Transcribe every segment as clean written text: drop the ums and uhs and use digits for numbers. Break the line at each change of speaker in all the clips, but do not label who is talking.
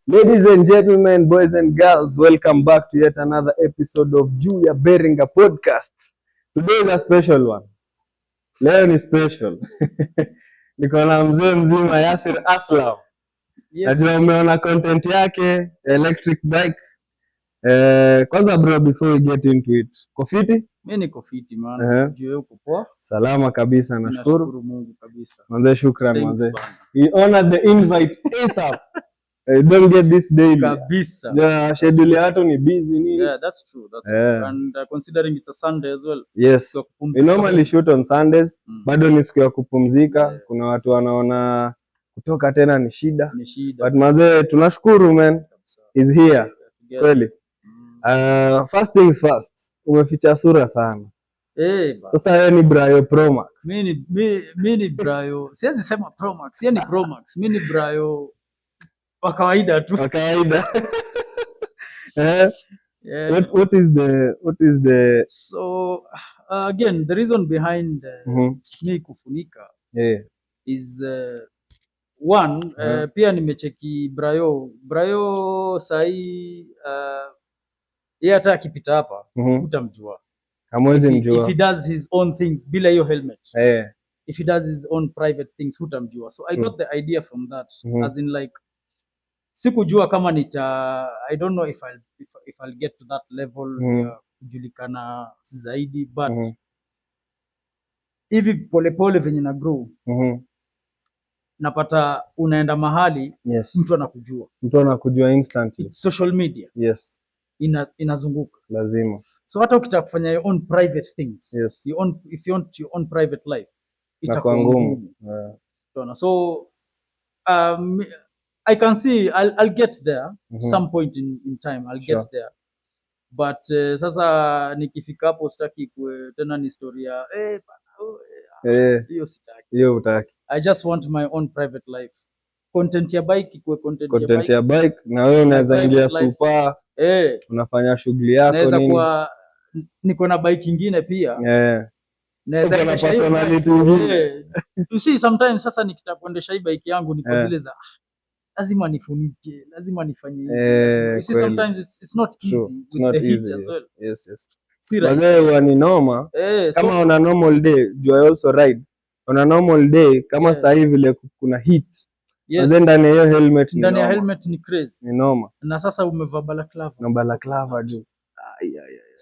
Ladies and gentlemen, boys and girls, welcome back to yet another episode of Juu ya Beringa podcast. Today is a special one. Leo ni special. Niko na mzee mzima Yasir Aslam. Yes. Najua umeona content yake, electric bike. Kwanza bro, before we get into it, kofiti?
Mimi niko fiti man, sijui uko poa?
Salama kabisa, nashukuru.
Nashukuru Mungu kabisa.
Manze, shukran manze. He honored the invite ASAP. Don't get this daily.
Kabisa.
Yeah, schedule ya watu ni busy nini?
Yeah, that's true. That's true. And considering it's a Sunday as well.
Yes. We normally shoot on Sundays. Bado ni siku ya kupumzika. Yeah. Kuna watu wanaona kutoka tena ni shida. But manze, tunashukuru man. Is here. Kweli. First things first. Umeficha sura sana. Sasa wewe ni Brayo Pro Max.
Mimi ni Brayo. Siwezi sema Pro Max, yeye ni Pro Max. Mimi ni Brayo wa kawaida tu.
Wa kawaida. Yeah. What is the
so again the reason behind me kufunika is one pia nimecheki Brayo sahi yeye hata akipita hapa utamjua.
Hamwezi mjua.
If he does his own things bila hiyo helmet. If he does his own private things utamjua. So I got the idea from that as in like sikujua kama I don't know if I'll get to that level kujulikana zaidi but hivi polepole venye na grow napata unaenda mahali mtu anakujua
instantly.
It's social media.
Yes.
Inazunguka.
Lazima.
So hata ukitaka kufanya your own private things, if you want your own private life, itakuwa ngumu. So I can see I'll get there some point in time. I'll get there. But sasa nikifika hapo sitaki tena ni historia hiyo sitaki.
Hiyo utaki.
I just want my own private life. Content ya bike ikuwe
content ya bike na wewe unaweza ingia super. Unafanya shughuli yako nini?
Naweza kuwa niko na bike nyingine pia. Naweza
na personality nyingine.
You see sometimes sasa nikitaka kuendesha hii bike yangu niko zile za lazima nifunike, lazima nifanye hivi. You see sometimes it's not easy.
It's not easy
as well.
Yes. Wazee ni noma. Kama on a normal day, do I also ride? On a normal day kama sasa hivi vile kuna heat. Ndani ya hiyo helmet ni
ndani ya helmet ni crazy.
Ni noma.
Na sasa umevaa balaclava.
Na balaclava juu.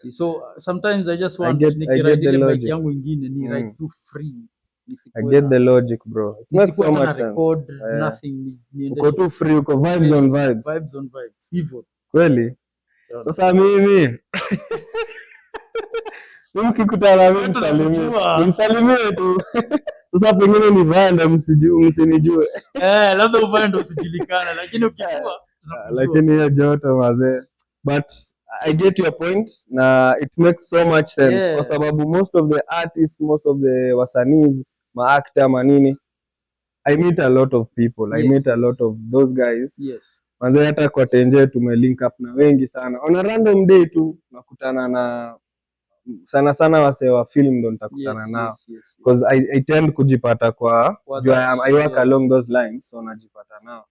So sometimes I just want nikiride ile bike yangu nyingine ni ride too free.
I get the logic bro. It makes so much sense.
Nothing.
Uko too free, uko vibes on vibes.
Vibes on vibes. Hivyo. Kweli?
Sasa mimi ukikutana na mimi msalimie tu. Sasa pengine ni vanda msinijue.
Labda uvanda usijulikana lakini ukijua
lakini hiyo joto mazee. But I get your point na it makes so much sense kwa sababu most of the artists, most of the wasanii, maactor manini, I meet a lot of people. I meet a lot of those guys. Manze hata kwa tenje tumelink up na wengi sana. On a random day tu nakutana na sana wase wa film ndo nitakutana nao. Because I tend kujipata kwa I work along those lines so najipata nao.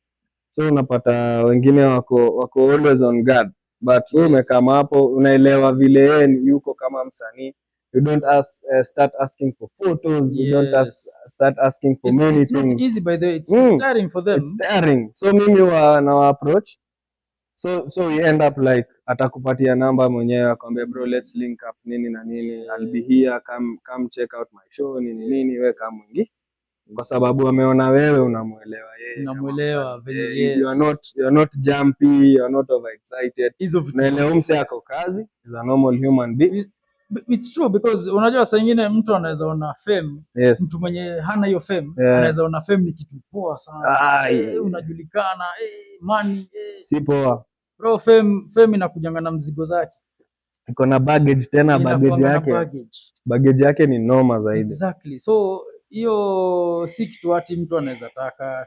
So unapata wengine wako always on guard. But wewe umekama hapo unaelewa vile yeye yuko kama msanii. You don't start asking for photos. You don't start asking for many things.
It's not easy by the way. It's tiring for them.
It's tiring. So mimi na approach. So we end up like atakupatia namba mwenyewe akwambia bro let's link up nini na nini. I'll be here, come check out my show nini wewe kama mwingi. Kwa sababu ameona wewe unamuelewa yeye.
Unamuelewa vile
you're not jumpy, you're not overexcited. Unaelewa mse yako kazi, is a normal human being.
It's true because unajua saa nyingine mtu anaweza ona fame, mtu mwenye hana hiyo fame anaweza ona fame ni kitu poa sana. Unajulikana, money,
si poa.
Bro, fame inakujanga na mzigo zake.
Iko na baggage tena, baggage yake ni noma zaidi.
Exactly. So hiyo si kitu ati mtu anaweza taka.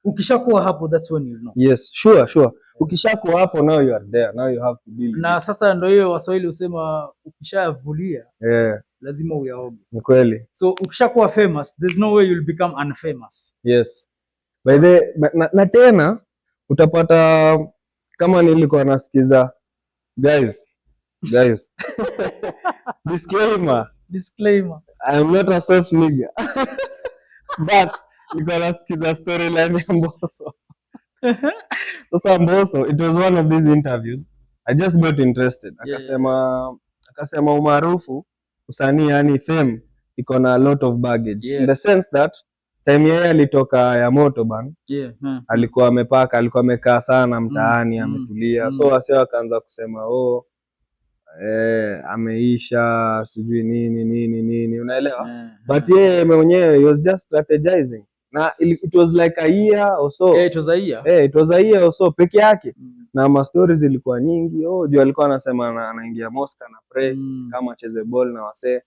Ukishakuwa hapo that's when you know.
Yes, sure. Ukishakuwa hapo now you are there. Now you have to deal.
Na sasa ndio hiyo Waswahili husema ukishavulia lazima uyaoge.
Ni kweli.
So ukishakuwa famous there's no way you'll become unfamous.
Yes. By the na tena utapata kama nilikuwa nasikiza guys disclaimer I am not a soft nigga but nilikuwa nasikiza storyline ya Mbosso. Sasa Mbosso, it was one of these interviews, I just got interested. Akasema umaarufu usanii, yani fame iko na a lot of baggage, in the sense that time yeye alitoka ya moto ban, alikuwa amepaka, alikuwa amekaa sana mtaani, ametulia, so wasio akaanza kusema ameisha sijui nini, unaelewa? But yeye mwenyewe he was just strategizing, na it was like a year or so.
It was a year
or so peke yake. Na ma stories zilikuwa nyingi. Juu alikuwa anasema anaingia Moscow na pray kama acheze ball na wasee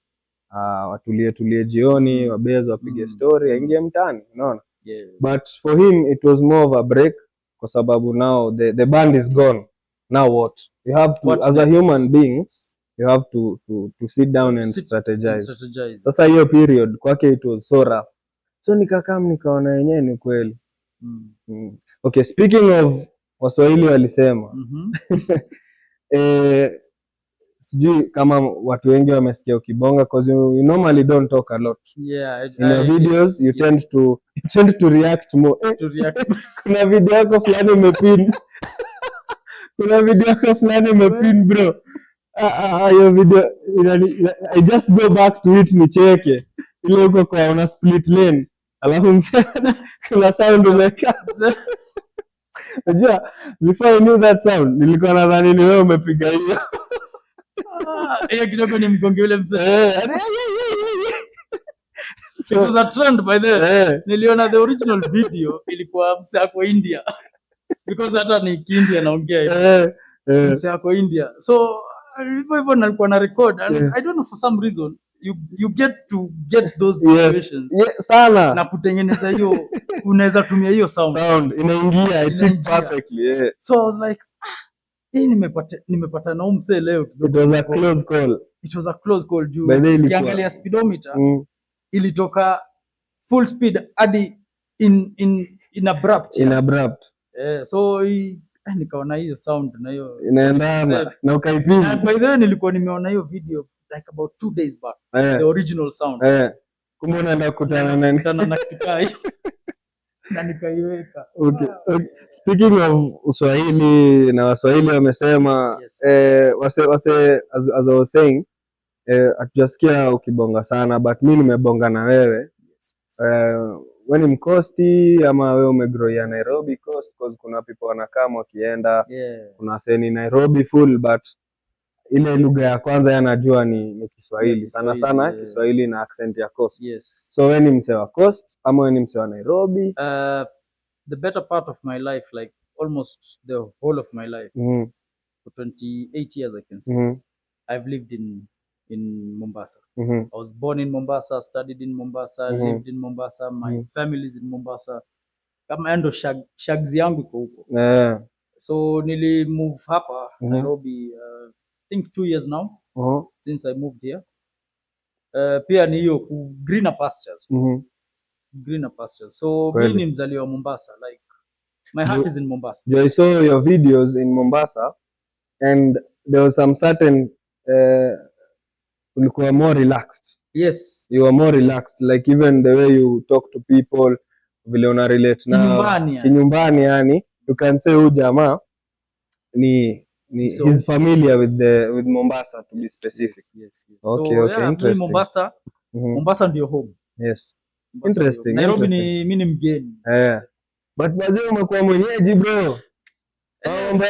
watulie jioni, wabeza wapige story, aingie mtaani, unaona? But for him it was more of a break, kwa sababu now the band is gone. Now what? You have to, as a human being, you have to sit down and strategize. Sasa hiyo period kwake it was so rough. So nikaona yenyewe ni kweli. Okay, speaking of Waswahili walisema. Sijui kama watu wengi wamesikia ukibonga, because you normally don't talk a lot. In your videos you tend to react more. Kuna video yako fulani umepin. Kuna video yako fulani umepin bro. Your video I just go back to it nicheke. Ile uko kwa una split lane. Alafu msana kuna sound umeka. Unajua before I knew that sound nilikuwa nadhani ni wewe umepiga hiyo.
Hiyo kidogo ni mgonge ule mzee. It was a trend by the way. Niliona the original video ilikuwa msee ako India. Because hata ni Kindia naongea hiyo. Msee ako India. So hivyo nalikuwa na record and I don't know for some reason you get those situations.
Sana.
Na kutengeneza hiyo unaweza tumia hiyo sound
inaingia it fits perfectly.
So I was like hii nimepata na msee leo kidogo.
It was a close call.
It was a close call juu ukiangalia speedometer ilitoka full speed hadi in abrupt. So nikaona hiyo sound na hiyo
inaendana na ukaipima.
By the way nilikuwa nimeona hiyo video like about 2 days back, the original sound.
Kumbe unaenda kukutana
na kitai na nikaiweka.
Okay. Speaking of Uswahili na Waswahili wamesema wase as I was saying hatujasikia ukibonga sana, but mimi nimebonga na wewe. Wewe ni mkosti ama wewe umegrow ya Nairobi coast? Because kuna people wanakaa wakienda kuna seni Nairobi full, but ile lugha ya kwanza yanajua ni Kiswahili sana Kiswahili na accent ya coast. So wewe ni msee wa coast ama wewe ni msee wa Nairobi?
The better part of my life, like almost the whole of my life, for 28 years I can say, I've lived in Mombasa. I was born in Mombasa, studied in Mombasa, lived in Mombasa, my family is in Mombasa. Kama endo shags yangu iko huko. So nili move hapa Nairobi I think 2 years now since I moved here. Pia ni hiyo greener pastures. Greener pastures. So mimi ni mzaliwa wa Mombasa, like my heart is in Mombasa.
I saw your videos in Mombasa and there was some certain ulikuwa more relaxed.
Yes.
You were more relaxed, like even the way you talk to people, vile una relate na kinyumbani yani. You can say huyu jamaa ni he's familiar with Mombasa to be specific.
Yes.
Okay,
so,
interesting.
Mombasa, Mombasa ndio home.
Yes. Mombasa interesting.
Nairobi ni mimi ni mgeni.
But bazee umekuwa mwenyeji bro.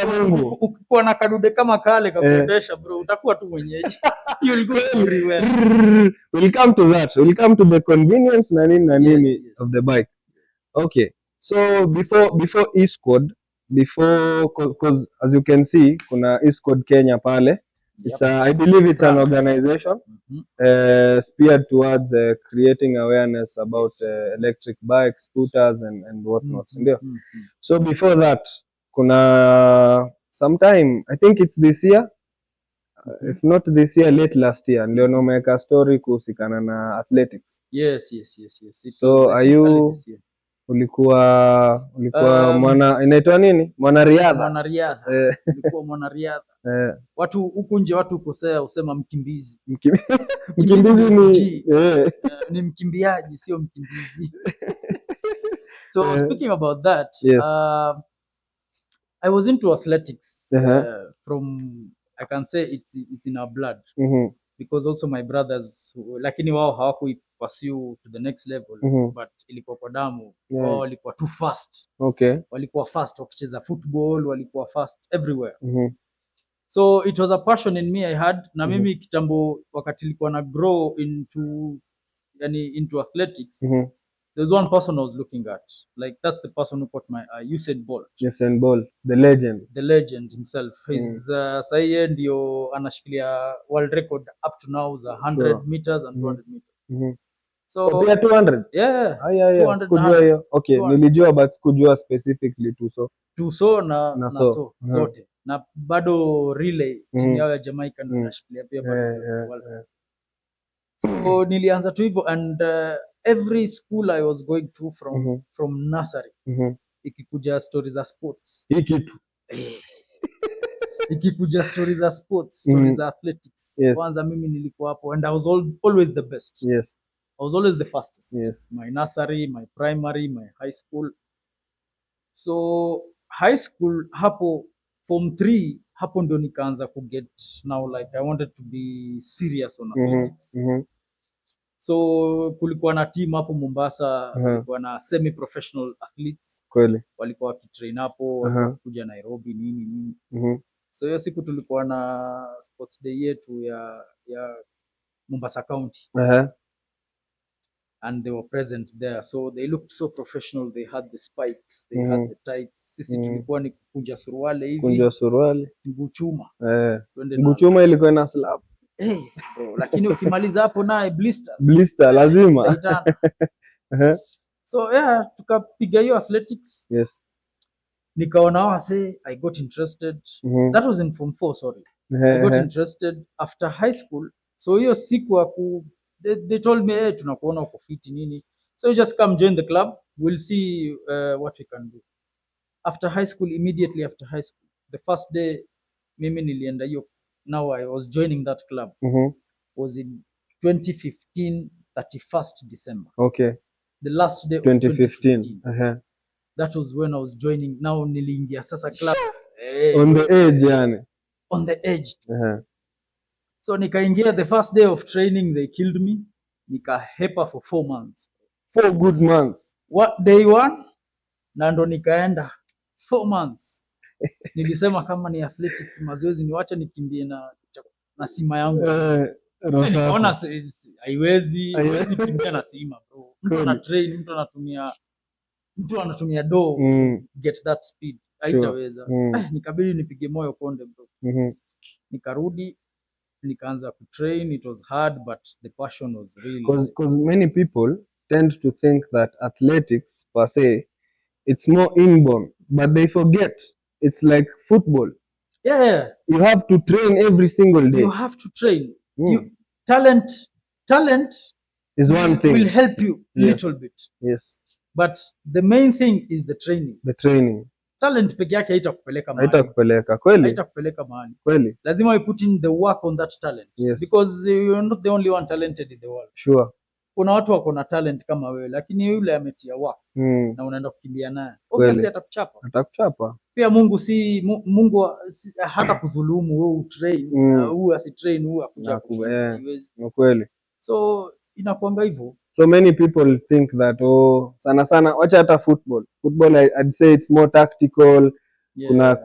Mungu.
Ukikuwa na kadude kama kale kakuendesha bro, utakuwa tu mwenyeji. You'll go everywhere.
We'll come to that. We'll come to the convenience na nini of the bike. Okay. So before Eastcoast, because as you can see kuna Eastcoast Kenya pale. It's I believe it's an organization speared towards creating awareness about electric bikes, scooters and whatnot. So before that kuna sometime I think it's this year, if not this year, late last year, ndio nomeka story kuhusikana na athletics.
Yes.
So are you Ulikuwa mwana inaitwa nini? Mwanariadha.
Nilikuwa mwanariadha. Watu huku nje watu ukosea usema mkimbizi.
Mkimbizi
ni mkimbiaji sio mkimbizi. So speaking about that,
yes.
I was into athletics from, I can say it's in our blood. Because also my brothers, lakini wao hawaku pursue to the next level, but ilikuwa kwa damu. Wao walikuwa too fast.
Okay.
Walikuwa fast wakicheza football, walikuwa fast everywhere. So it was a passion in me I had, na mimi kitambo wakati nilikuwa na grow into athletics. There's one person I was looking at. Like that's the person who caught my Usain Bolt.
Usain Bolt, the legend
himself. He's sahiye ndio anashikilia world record up to now za 100 meters and 200 meters. So
pia 200.
Yeah.
200. Sikujua hiyo. Okay, 200. Nilijua but sikujua specifically
tuso na so zote. Na bado relay timu yao ya Jamaica ndio inashikilia pia bado. So nilianza tu hivyo and every school I was going to from nursery. Ikikuja stories za sports.
Hiki tu.
Ikikuja stories za sports, stories za athletics. Kwanza mimi nilikuwa hapo and I was always the best.
Yes.
I was always the fastest.
Yes.
My nursery, my primary, my high school. So high school hapo form 3 hapo ndio nikaanza ku get now like I wanted to be serious on athletics. So kulikuwa na team hapo Mombasa, kulikuwa na semi professional athletes.
Kweli.
Walikuwa wakitrain hapo, walikuwa kuja Nairobi nini. So hiyo siku tulikuwa na sports day yetu ya Mombasa County. And they were present there, so they looked so professional. They had the spikes, they had the tights. Sisi tulikuwa ni kunja suruali hivi, mguu chuma.
Mguu chuma ilikuwa na slap.
Bro, lakini ukimaliza hapo naye
blister lazima.
So yeah, tukapiga hiyo athletics.
Yes.
Nikaona wase, I got interested. That was in form 4, sorry. I got interested after high school. So hiyo siku they told me, hey, tunakuona uko fit nini. So you just come join the club. We'll see what we can do. After high school, immediately after high school, the first day mimi nilienda hiyo. Now I was joining that club. Was in 2015, 31st December.
Okay.
The last day of 2015. That was when I was joining. Now niliingia sasa club.
On the edge yani.
On the edge. So nikaingia the first day of training, they killed me. Nikahepa for 4 months.
4 good months.
What day 1? Na ndo nikaenda 4 months. Nilisema kama ni athletics mazoezi niwache nikimbie na sima yangu. Nikaona haiwezi kimbia na sima bro. Mtu ana train, mtu anatumia do get that speed. Haitaweza. Nikabidi nipige moyo konde bro. Nikarudi nikaanza ku train. It was hard but the passion was really
because many people tend to think that athletics per se it's more inborn, but they forget it's like football.
Yeah.
You have to train every single day.
You have to train. Talent
is one thing.
Will help you little bit.
Yes.
But the main thing is the training.
The training.
Talent peke yake haitakupeleka mahali.
Haitakupeleka
mahali.
Kweli.
Lazima you put in the work on that talent.
Yes.
Because you're not the only one talented in the world.
Sure.
Kuna watu wako na talent kama wewe lakini yule ametia work na unaenda kukimbia naye. Obviously
atakuchapa.
Pia Mungu hata kudhulumu wewe utrain na huyu asitrain huyu akuchapa.
Ni kweli.
So inakuanga hivyo.
So many people think that sana wacha hata football I'd say it's more tactical.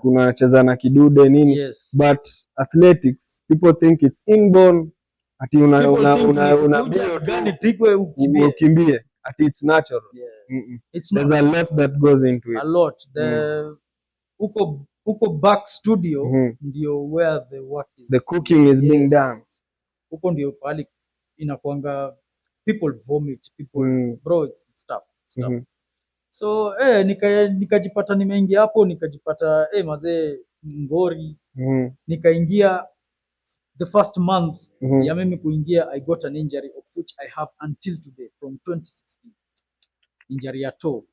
Kuna cheza na kidude nini.
Yes.
But athletics people think it's inborn. Ati una
gani pigwe
ukimbie ati it's natural. There's a lot that goes into it.
A lot. Uko back studio ndio where the work is.
The cooking is being done.
Uko ndio pale inakuanga people vomit, people bro it's tough. So nikajipata nimeingia hapo nikajipata mazee ngori. Nikaingia the first month ya mimi kuingia I got an injury of which I have until today from 2016. Injury ya toe.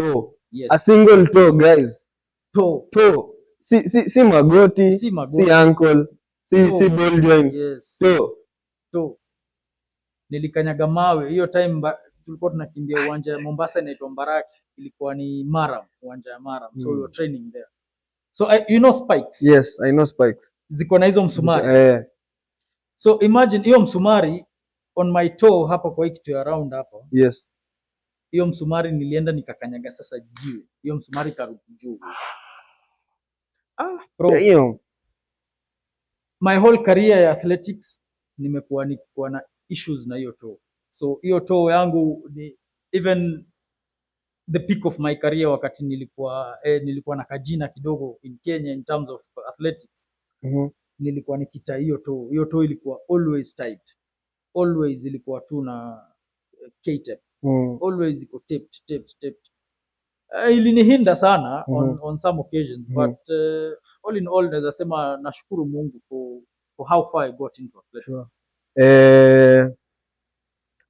toe.
Yes.
A single toe, guys.
Toe.
Si magoti, si ankle, si ball joint.
Yes.
Toe.
Nilikanyaga mawe hiyo time, tulikuwa tunakimbia uwanja wa Mombasa inaitwa Mbaraki, ilikuwa ni Maram, uwanja wa Maram. So we were training there. So you know spikes?
Yes, I know spikes.
Ziko na hizo msumari. So imagine hiyo msumari on my toe hapa kwa kitu around hapa.
Yes.
Hiyo msumari nilienda nikakanyaga sasa juu. Hiyo msumari karudi juu. Bro.
Damn.
My whole career ya athletics nimekuwa na issues na hiyo toe. So hiyo toe yangu ni even the peak of my career wakati nilikuwa na kajina kidogo in Kenya in terms of athletics. Nilikuwa nikita hiyo toe. Hiyo toe ilikuwa always tight. Always ilikuwa tu na K-tape. Always iko taped. Ilinihinda sana on some occasions, but all in all naweza sema nashukuru Mungu for how far I got into athletics.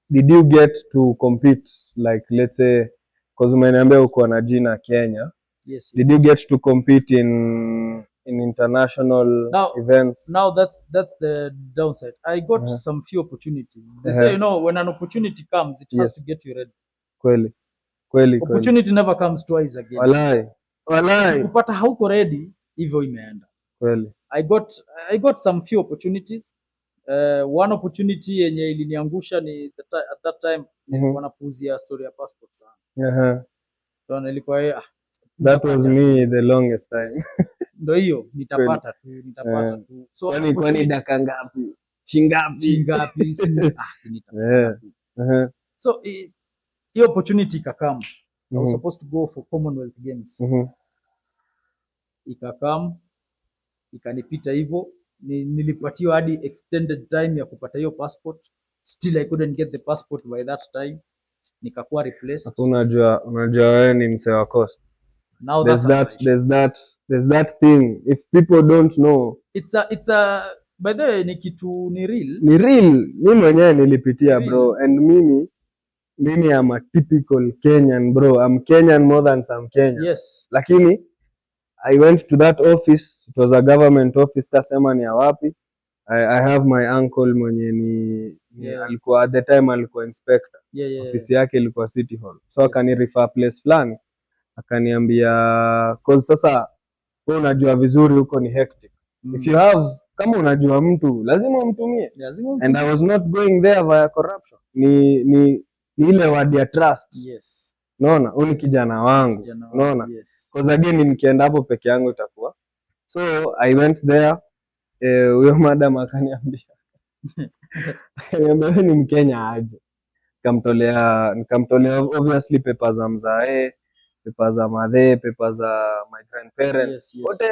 Did you get to compete, like let's say, because umeniambia uko na jina Kenya?
Yes.
Did you get to compete in international events?
Now that's the downside. I got some few opportunities. They say, you know, when an opportunity comes, it has to get you ready.
Kweli.
Opportunity never comes twice again.
Walai.
Kupata hauko ready, hivyo imeenda.
Kweli.
I got some few opportunities. One opportunity yenye iliniangusha ni at that time nilikuwa napuuzia story ya passport sana. So nilikuwa
that was me the longest time.
Ndio hiyo nitapata tu. So
kwani daka ngapi? Chingapi?
Sinitapata. So hiyo opportunity ikakam. I was supposed to go for Commonwealth Games. Ikakam, ikanipita hivyo. Nilipatiwa hadi extended time ya kupata hiyo passport. Still I couldn't get the passport by that time. Nikakuwa replaced.
Unajua wewe ni msee wa coast.
Now
there's that thing, if people don't know,
it's a by the way, ni kitu ni real.
Mimi mwenyewe nilipitia bro, and mimi am a typical Kenyan bro. I'm Kenyan more than some Kenyan.
Yes.
Lakini I went to that office, it was a government office, tasema ni wapi. I have my uncle mwenye alikuwa at the time alikuwa inspector. Ofisi yake ilikuwa City Hall. So akani refer place fulani. Akaniambia cause sasa wewe unajua vizuri huko ni hectic. If you have, kama unajua mtu lazima umtumie. And I was not going there via corruption. Ni ile word ya trust.
Yes.
Unaona, huyu ni kijana wangu. Unaona? Cause again nikienda hapo peke yangu itakuwa. So I went there, huyo madam akaniambia wewe ni Mkenya aje. Nikamtolea obviously papers za mzae, papers za madhe, papers za my grandparents. Wote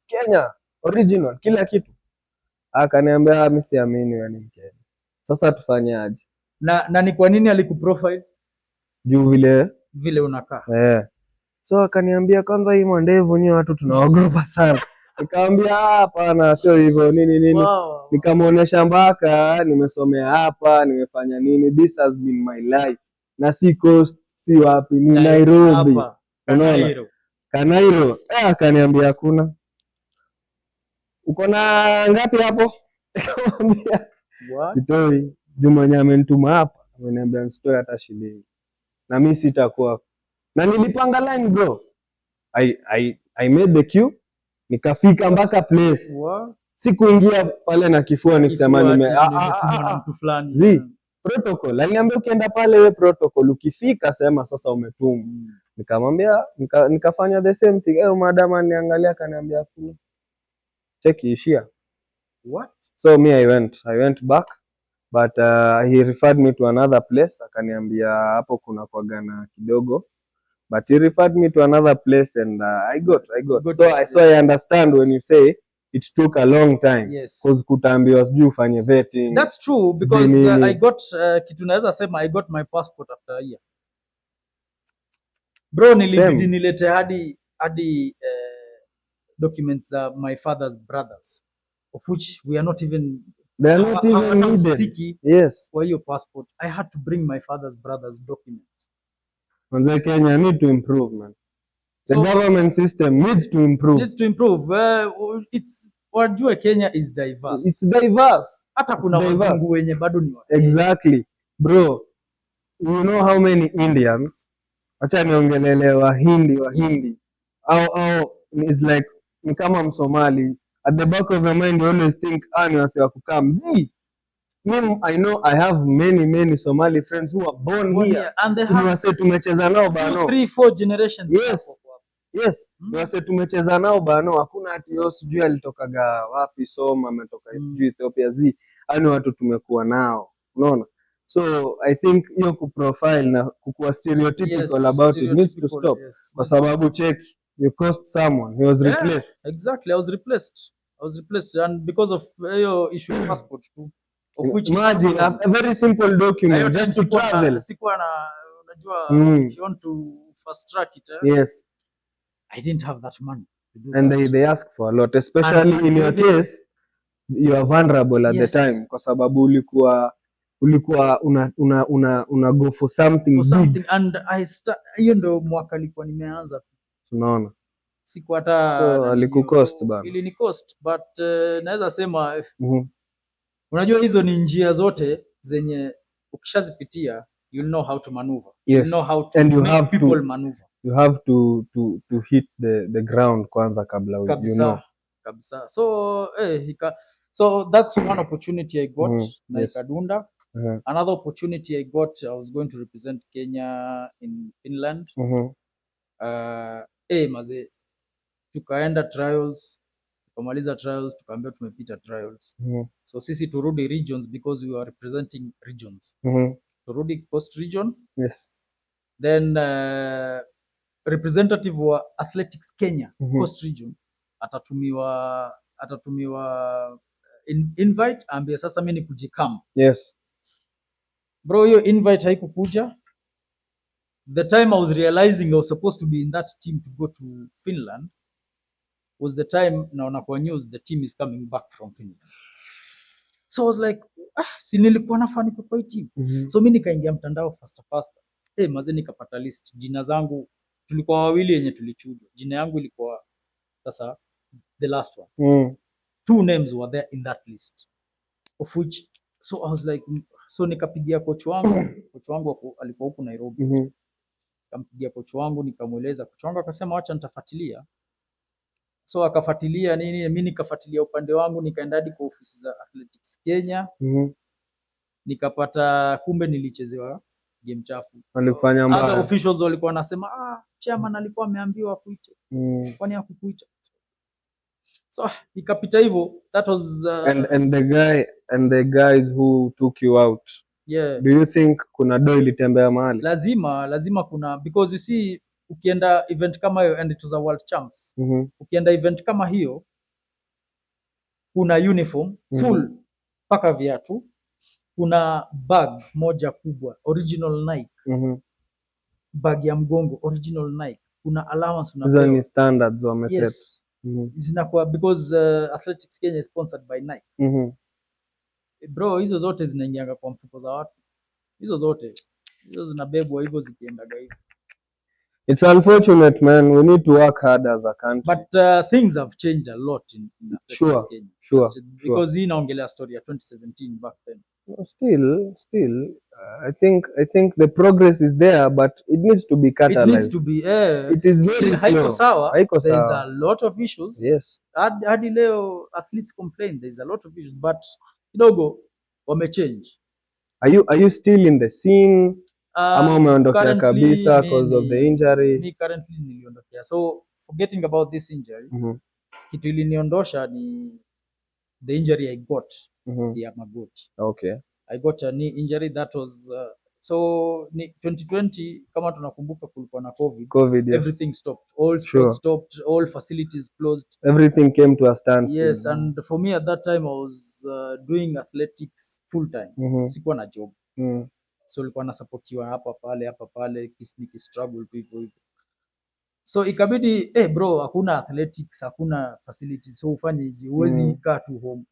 Kenya original, kila kitu. Akaniambia mimi siamini wewe ni Mkenya. Sasa tufanyaje?
Na ni kwa nini alikuprofile?
Juu
vile unakaa.
So akaniambia kwanza hii mandevu ni watu tunaogopa sana. Nikamwambia hapana, sio hivyo nini. Wow. Nikamuonesha mpaka nimesomea hapa, nimefanya nini. This has been my life. Na si coast, si wapi, ni Nairobi. Unaona? Kanairo. Akaniambia hakuna. Uko na ngapi hapo? Nikamwambia sitoi. Juma nyame amenituma hapa. Ameniambia nisitoe hata shilingi. Na mimi sitakuwa. Na nilipanga line bro. I made the queue. Nikafika mpaka place. Sikuingia pale na kifua nikisema
mtu fulani.
Protocol. Aliniambia ukienda pale wewe protocol, ukifika sema sasa umetumwa. Nikamwambia nikafanya the same thing. Madam aniangalia akaniambia kuna check ishia.
What?
So me I went back, but he referred me to another place. Akaniambia hapo kuna kwa gana kidogo. But he referred me to another place and I got. So I understand when you say it took a long time.
Yes.
Because kutaambiwa sijui ufanye vetting.
That's true because I got kitu naweza sema I got my passport after a year. Bro, nilibidi nilete hadi documents of my father's brothers, of which we are not even
needed. Yes.
For your passport I had to bring my father's brothers documents.
Manze Kenya need to improve, man. The government system needs to improve.
It's wajua Kenya is diverse.
It's diverse.
Hata kuna wazungu wenye bado ni
exactly. Bro, you know how many Indians, acha niongelele Wahindi. Yes. Au is like ni kama Msomali. At the back of your mind you always think ni wase wa kukaa mzii. I know I have many Somali friends who are born here and they have wase tumecheza nao bano
3-4 generations.
Yes. Wase tumecheza nao bano, hakuna ati yo sijui alitokaga wapi Soma ametoka sijui Ethiopia yani watu tumekuwa nao, unaona. So I think hiyo kuprofile na kukuwa stereotypical about it needs to stop. Kwa sababu check, you cost someone, he was replaced.
Exactly, I was replaced and because of hiyo issue of passport too.
Of which imagine a very simple document just to travel.
Sikuwa na unajua if you want to fast track it.
Yes.
I didn't have that money to do
and
that.
They ask for a lot, especially in your case you are vulnerable at the time kwa sababu ulikuwa una go for something big.
And hiyo ndo mwaka nilikuwa nimeanza,
unaona,
siku hata
so alikucost bana,
ili ni cost but naweza sema unajua hizo ni njia zote zenye ukishazipitia you know how to maneuver.
Yes.
You know how to
and you
make
have
people
to
maneuver.
You have to hit the ground kwanza kabla you know.
Kabisa. So that's one opportunity I got na ikadunda. Another opportunity I got, I was going to represent Kenya in Finland. Maze tukaenda trials, tukamaliza trials, tukaambia tumepita trials. So sisi turudi regions because we were representing regions. Turudi Coast region.
Yes.
Then representative wa Athletics Kenya Coast region atatumiwa invite, ambia sasa mimi ni kujikam.
Yes.
Bro, hiyo invite haikukuja. The time I was realizing I was supposed to be in that team to go to Finland was the time naona kwa news the team is coming back from Finland. So I was like, si nilikuwa nafanya kwa team. So mimi nikaingia mtandao faster. Maze nikapata list. Jina zangu tulikuwa wawili yenye tulichujwa. Jina yangu ilikuwa sasa the last ones. 2 names were there in that list. Of which, so I was like, so nikapigia coach wangu alikuwa huko Nairobi. Nikampigia coach wangu nikamueleza, coach wangu akasema acha nitafuatilia. So akafuatilia nini, mimi nikafuatilia upande wangu, nikaenda hadi kwa ofisi za Athletics Kenya. Nikapata kumbe nilichezewa game chafu.
Walifanya mbaya.
Other officials walikuwa wanasema chairman alikuwa ameambiwa akuite. Kwani hakukuita? So ikapita hivyo. That was
and the guys who took you out.
Yeah.
Do you think kuna do ilitembea mahali?
Lazima kuna, because you see ukienda event kama hiyo and it was a world champs. Ukienda event kama hiyo kuna uniform full paka viatu. Kuna bag moja kubwa original Nike. Bag ya mgongo original Nike. Kuna allowance unapewa.
Hizo ni standards wameset.
Yes. Zinakuwa because Athletics Kenya is sponsored by Nike. Bro, hizo zote zinaingianga kwa mfuko za watu. Hizo zinabebwa hivyo zikiendaga hivyo.
It's unfortunate, man. We need to work hard as a country.
But things have changed a lot in Athletics Kenya.
Sure.
Because hii naongelea story ya 2017 back then.
Still, I think the progress is there, but it needs to be catalyzed.
It needs to be.
It is very slow.
There's a lot of issues.
Yes.
Hadi leo athletes complain. There's a lot of issues, but kidogo wamechange.
Are you still in the scene? Ama umeondokea kabisa because of the injury?
Me currently niliondokea. So forgetting about this injury, kitu iliniondosha ni the injury I got ya magoti.
Okay.
I got a knee injury that was so 2020 kama tunakumbuka kulikuwa na COVID, yes. Everything stopped. All sports stopped, all facilities closed.
Everything came to a standstill.
Yes, and for me at that time I was doing athletics full time. Sikuwa na job. So nilikuwa nasapotiwa hapa pale niki struggle hivyo. So ikabidi bro, hakuna athletics, hakuna facilities, so ufanyeje? Huwezi kaa tu home.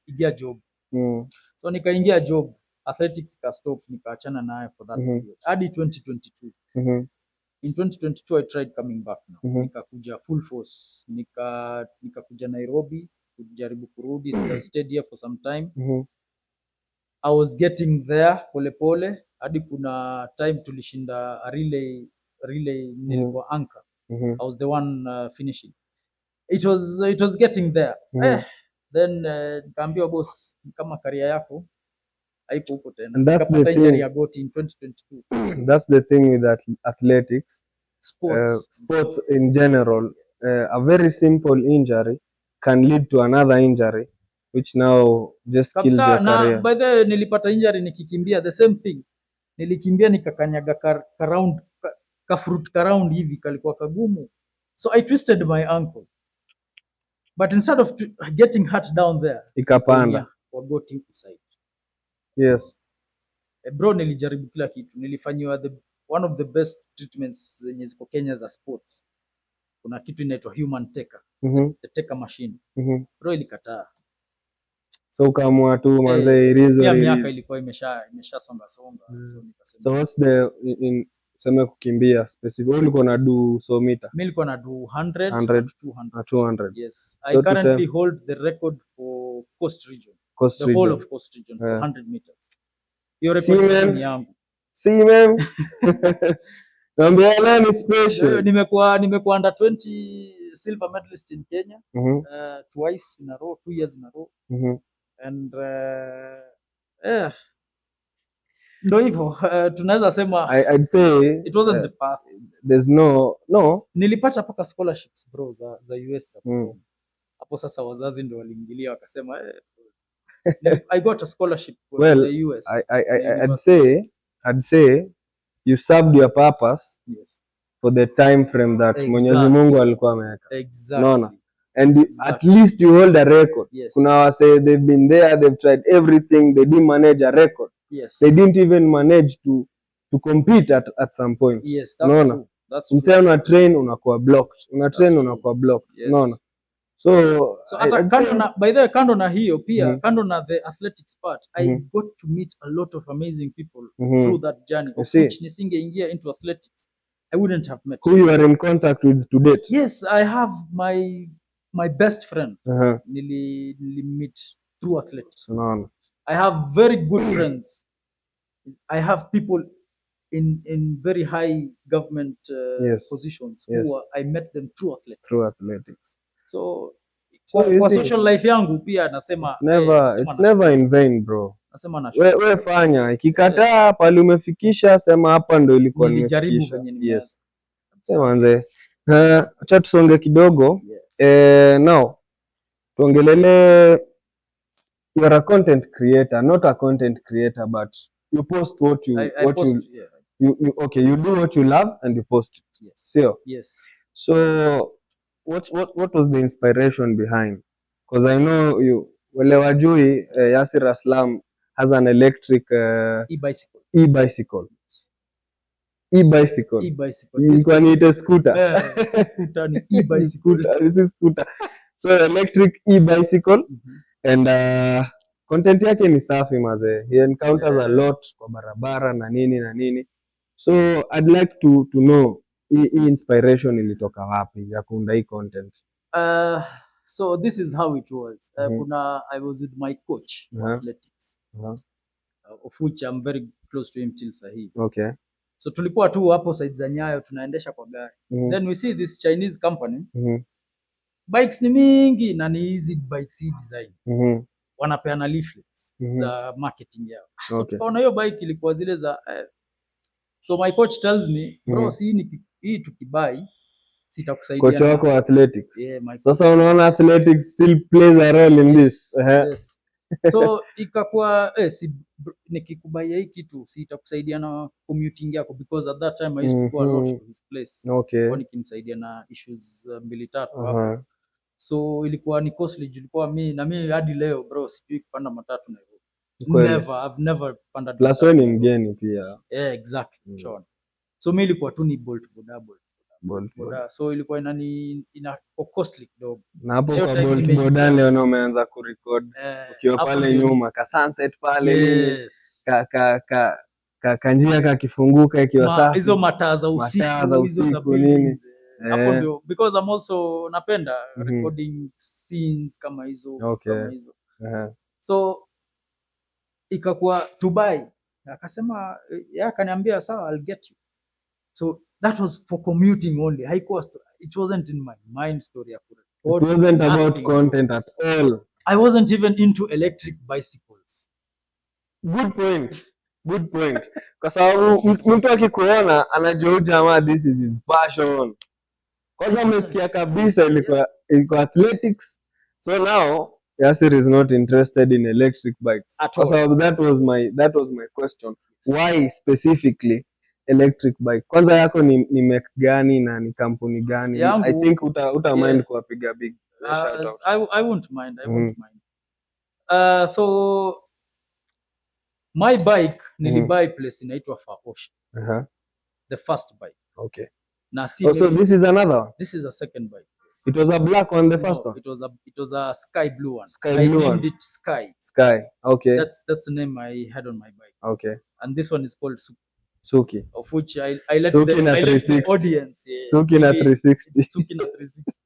Ingia job. So nikaingia job, athletics ka stop, nikaachana naye for that period hadi 2022. In 2022 I tried coming back now. Nikakuja full force, nikakuja Nairobi kujaribu kurudi. I stayed here for some time. I was getting there pole pole hadi kuna time tulishinda a relay nilikuwa anchor. I was the one finishing. It was getting there. Then nikaambiwa boss, kama career yako haipo huko tena. Nikapata injury ya goti in 2022.
That's the thing with athletics. Sports in general, a very simple injury can lead to another injury which now just kills your career.
Na by the way, nilipata injury nikikimbia, the same thing. Nilikimbia nikakanyaga ka fruit round hivi kalikuwa kagumu. So I twisted my ankle. But instead of getting hurt down there,
ikapanda
kwa goti side.
Yes.
Bro, nilijaribu kila kitu. Nilifanywa one of the best treatments zenye ziko Kenya za sports. Kuna kitu inaitwa human taker. The taker machine. Bro, ilikataa.
So ukaamua tu manze irizo.
Ya miaka ilikuwa imesha songa. So nikasema.
So what's the sema kukimbia specific? Ulikuwa na do 100 meter?
Mimi nilikuwa na do 100 to
200.
Yes. So I currently hold the record for Coast Region. The whole of Coast Region for 100 meters. Hiyo record ni yangu.
Simem. Naambia nani special?
Nimekuwa under 20 silver medalist in Kenya. Twice in a row, 2 years in a row. And ndo hivyo tunaweza sema
I'd say
it wasn't the path.
There's no
Nilipata paka scholarships bro za US za kusoma. Hapo sasa wazazi ndio waliingilia wakasema I got a scholarship for the US. I'd say
you served your purpose.
Yes.
For the time frame that Mwenyezi Mungu alikuwa ameweka.
Exactly.
Naona. And at least you hold a record.
Yes.
Kuna wase they've been there, they've tried everything, they didn't manage a record.
Yes.
They didn't even manage to compete at some point.
Yes, that's true. That's true.
Msee una train unakuwa blocked. Una train unakuwa blocked.
Yes.
Naona. So
hata kando na by the way, kando na hiyo pia kando na the athletics part, I got to meet a lot of amazing people through that journey, of which nisingeingia into athletics I wouldn't have met.
Who you are in contact with to date?
Yes, I have my best friend. Nili meet through athletics. I have very good friends. I have people in very high government positions who I met them through athletics. So kwa social life yangu pia nasema
it's never in vain bro. Nasema na wewe fanya ikikataa pale umefikisha, sema hapa ndo ilikuwa
nilijaribu.
Yes. Sema nze. Acha tusonge kidogo. Now tuongelele, you are a content creator, not a content creator, but you post what you you do what you love and you post it.
Yes.
So,
yes.
So what was the inspiration behind? Because I know you wale wajui Yasir Aslam has an electric e-bicycle. Ilikuwa ni scooter.
Scooter ni e-bicycle.
This is scooter. So electric e-bicycle and content yake ni safi maze. He encounters a lot kwa barabara na nini. So I'd like to know hii inspiration ilitoka wapi ya kuunda hii content?
So this is how it was. I was with my coach for athletics. Of which I'm very close to him till sahi.
Okay.
So tulikuwa tu hapo side za Nyayo tunaendesha kwa gari. Then we see this Chinese company. Bikes ni mingi na ni easy bikes design. Wanapeana leaflets za marketing yao. So tukaona hiyo bike ilikuwa zile za so my coach tells me, bro, hii tukibai sitakusaidia.
Coach wako athletics.
Yeah,
sasa unaona athletics still plays a role in this.
Yes. So ikakuwa nikikubaia hii kitu sitakusaidia na commuting yako, because at that time I used to go a lot to his place.
Okay.
Kwa nikimsaidia na issues 2-3 hapo. So ilikuwa ni costly, ilikuwa mimi hadi leo bro sijui kupanda matatu Nairobi. I've never panda.
Plus wewe ni mgeni pia.
Yeah, exactly. Sure. So mimi ilikuwa tu ni bolt boda. So ilikuwa ina costly kidogo.
Na hapo kwa bolt boda leo umeanza kurecord ukiwa pale nyuma ka sunset pale nini. kanjia kakifunguka ikiwa safi,
hizo mataa za usiku hizo za
nini
hapo ndio, because I'm also napenda recording scenes kama hizo kama hizo. So ikakuwa to buy, akasema akaniambia sawa, I'll get you. So that was for commuting only, haikuwa, it wasn't in my mind story ya
record. It wasn't about content at all.
I wasn't even into electric bicycles.
Good point. Kwa sababu mtu akikuona anajua jamaa this is his passion. Kwanza umesikia kabisa ilikuwa athletics. So now Yasir is not interested in electric bikes. Kwa sababu that was my question. Why specifically electric bike? Kwanza yako ni make gani na ni kampuni gani? Yangu, I think uta mind kuwapiga big shout out.
I won't mind. So my bike nilibuy place inaitwa Far Ocean. The first bike.
Okay.
Na
so this is another one?
This is a second bike. Yes.
It was a black one, the first one?
It was a sky blue one.
I named
it Sky.
Sky. Okay.
That's the name I had on my bike.
Okay.
And this one is called
Suki.
Of which I let the audience.
Suki na 360.
Suki na 360.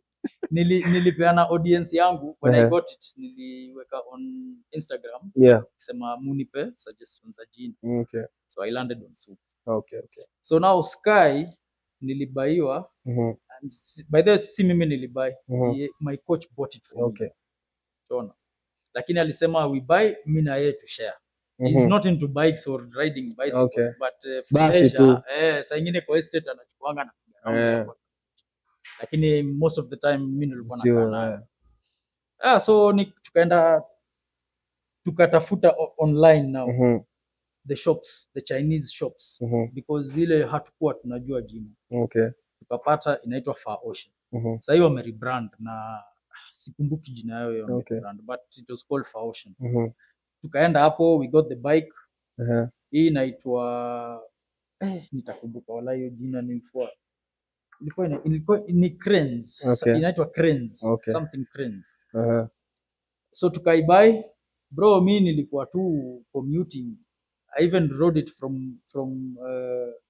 Nilipeana audience yangu when I got it, niliweka on Instagram.
Yeah.
Sema munipe suggestions za jina.
Okay.
So I landed on Suki.
Okay.
So now Sky nilibaiwa. And by the way, si mimi nilibuy. My coach bought it for me. Tona. Lakini alisema we buy, mimi na yeye to share. He's not into bikes or riding bicycles, but saa ingine kwa estate anachukuanga na lakini most of the time mimi nilikuwa nakaa naye. So tukaenda tukatafuta online now. The shops, the Chinese shops, because ile hatukuwa tunajua jina.
Okay.
Tukapata inaitwa Far Ocean. Sasa hiyo wame rebrand na sikumbuki jina yao hiyo brand, but it was called Far Ocean. Tukaenda hapo, we got the bike. Hii inaitwa nitakumbuka wala hiyo jina nilikuwa ilikuwa ni Cranes. Inaitwa Cranes. Something Cranes. So tukaibuy. Bro, mimi nilikuwa tu commuting. I even rode it from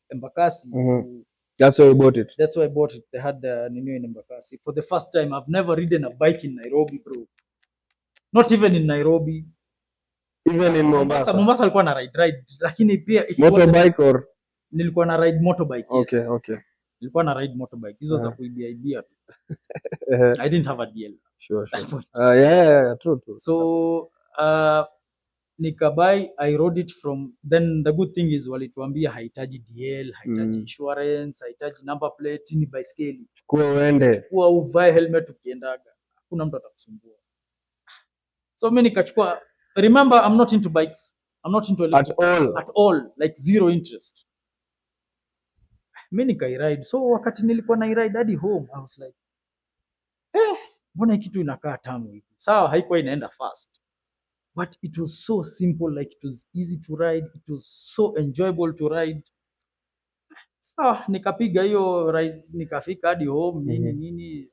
Embakasi.
That's why you bought it?
That's why I bought it. They had the Nini in Embakasi. For the first time, I've never ridden a bike in Nairobi, bro. Not even in Nairobi.
Even in Mombasa?
Mombasa alikuwa na ride. Lakini pia
motorbike or?
Nilikuwa na ride motorbike, yes.
Okay.
Nilikuwa na ride motorbike. Hizo za kuibia tu. I didn't have a DL.
Sure. Yeah, true.
So, nikabuy, I rode it from, then the good thing is walituambia haitaji DL, haitaji insurance, haitaji number plate, ni baiskeli.
Chukua uende.
Chukua uvae helmet ukiendaga. Hakuna mtu atakusumbua. So mimi nikachukua. Remember, I'm not into bikes. I'm not into electric at all. Like zero interest. Mimi nikairide. So wakati nilikuwa na ride hadi home, I was like, mbona kitu inakaa tamu hivi. Sawa, haikuwa inaenda fast. But it was so simple, like it was easy to ride. It was so enjoyable to ride. Sawa, nikapiga hiyo ride, nikafika hadi home, nini.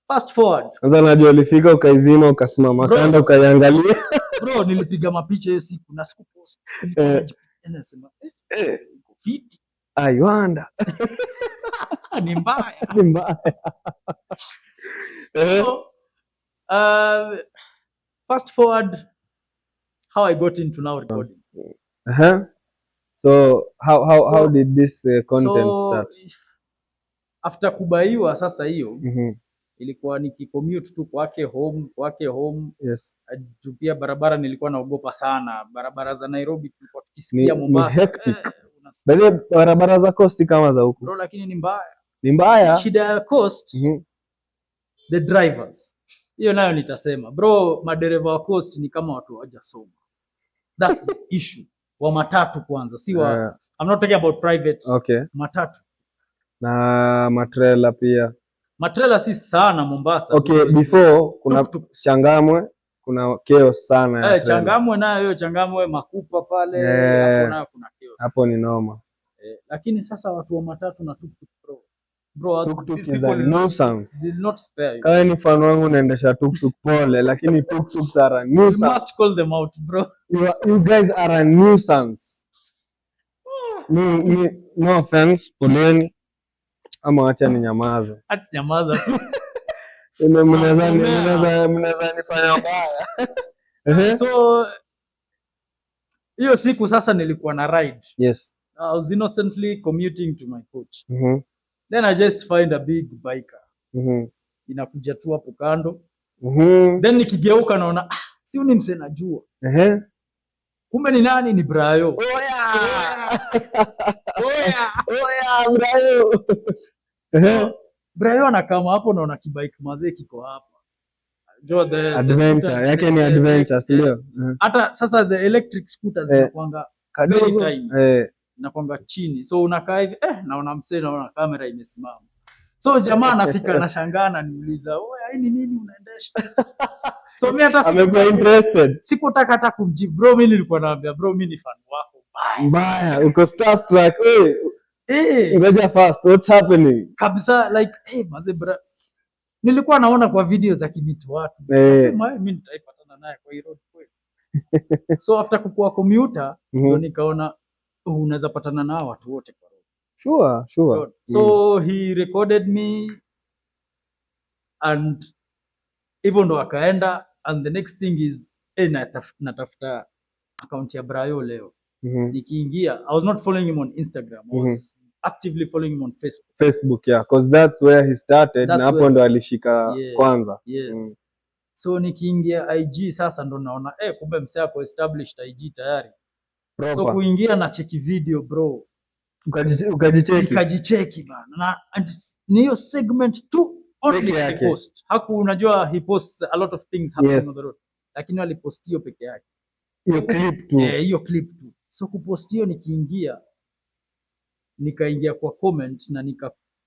Fast forward.
Sasa najua ulifika ukaizima ukasimama kando ukaiangalia.
Bro, nilipiga mapicha hiyo siku na siku post. Nasema fiti.
I wonder.
Ni mbaya. So, fast forward, how I got into now recording.
So how did this content start?
After kubaiwa sasa hiyo, ilikuwa nikicommute tu kwake home.
Yes.
Pia barabara nilikuwa naogopa sana. Barabara za Nairobi tulikuwa tukisikia Mombasa.
Ni hectic. Bali barabara za coast kama za huku.
Bro, lakini ni mbaya.
Ni mbaya.
Shida ya coast, the drivers. Hiyo nayo nitasema. Bro, madereva wa coast ni kama watu hawajasoma. That's the issue. Wa matatu kwanza, si wa I'm not talking about private.
Okay.
Matatu.
Na matrela pia.
Matrela si sana Mombasa.
Okay, before kuna Changamwe, kuna chaos sana.
Changamwe nayo hiyo Changamwe Makupa pale, hapo nayo kuna chaos.
Hapo ni noma.
Lakini sasa watu wa matatu na tuktuk bro,
tuktuk is a nuisance.
Did not spare you.
Kama ni fan wangu naendesha tuktuk pole, lakini tuktuks are a nuisance.
You must call them out, bro.
You guys are a nuisance. No offense, poleni ama acha ni nyamaze.
Acha nyamaza tu.
Mnaweza nifanya mbaya.
So hiyo siku sasa nilikuwa na ride.
Yes.
I was innocently commuting to my coach. Then I just find a big biker. Inakuja tu hapo kando. Then nikigeuka naona si ni mse najua. Kumbe ni nani? Ni Brayo.
Oya Brayo.
So, Brayo anakama hapo naona kibike mazee kiko hapa. The
adventure yake ni adventure, sio?
Hata sasa the electric scooters zinakuanga very tiny. Nakwanga chini. So unakaa hivi naona msee, naona kamera imesimama. So jamaa anafika anashangaa ananiuliza, "Oya, hii ni nini unaendesha?" So mimi hata
amekuwa interested.
Sikutaka hata kumjibu. Bro, mimi nilikuwa naambia bro, mimi ni fan wako.
Mbaya, uko starstruck. Ngoja fast, what's happening?
Kabisa like maze bro. Nilikuwa naona kwa video za kimitu watu. Nasema mimi nitaipatana naye kwa hii road kweli. So after kukua commuter ndio nikaona unaweza patana na watu wote kwa road.
Sure.
So he recorded me and even ndo akaenda, and the next thing is natafuta account ya Brayo leo. Nikiingia, I was not following him on Instagram. I was actively following him on Facebook.
Facebook, yeah, because that's where he started. Na hapo ndo alishika kwanza.
Yes. So nikiingia IG sasa ndo naona kumbe msee ako established IG tayari. Proper. So kuingia na cheki video bro. Ukajicheki bana. Na ni hiyo segment tu only he post. Haku unajua he posts a lot of things happening on the road. Lakini alipost hiyo peke yake.
Hiyo clip tu.
Hiyo clip tu. So kupost hiyo nikiingia, nikaingia kwa comment na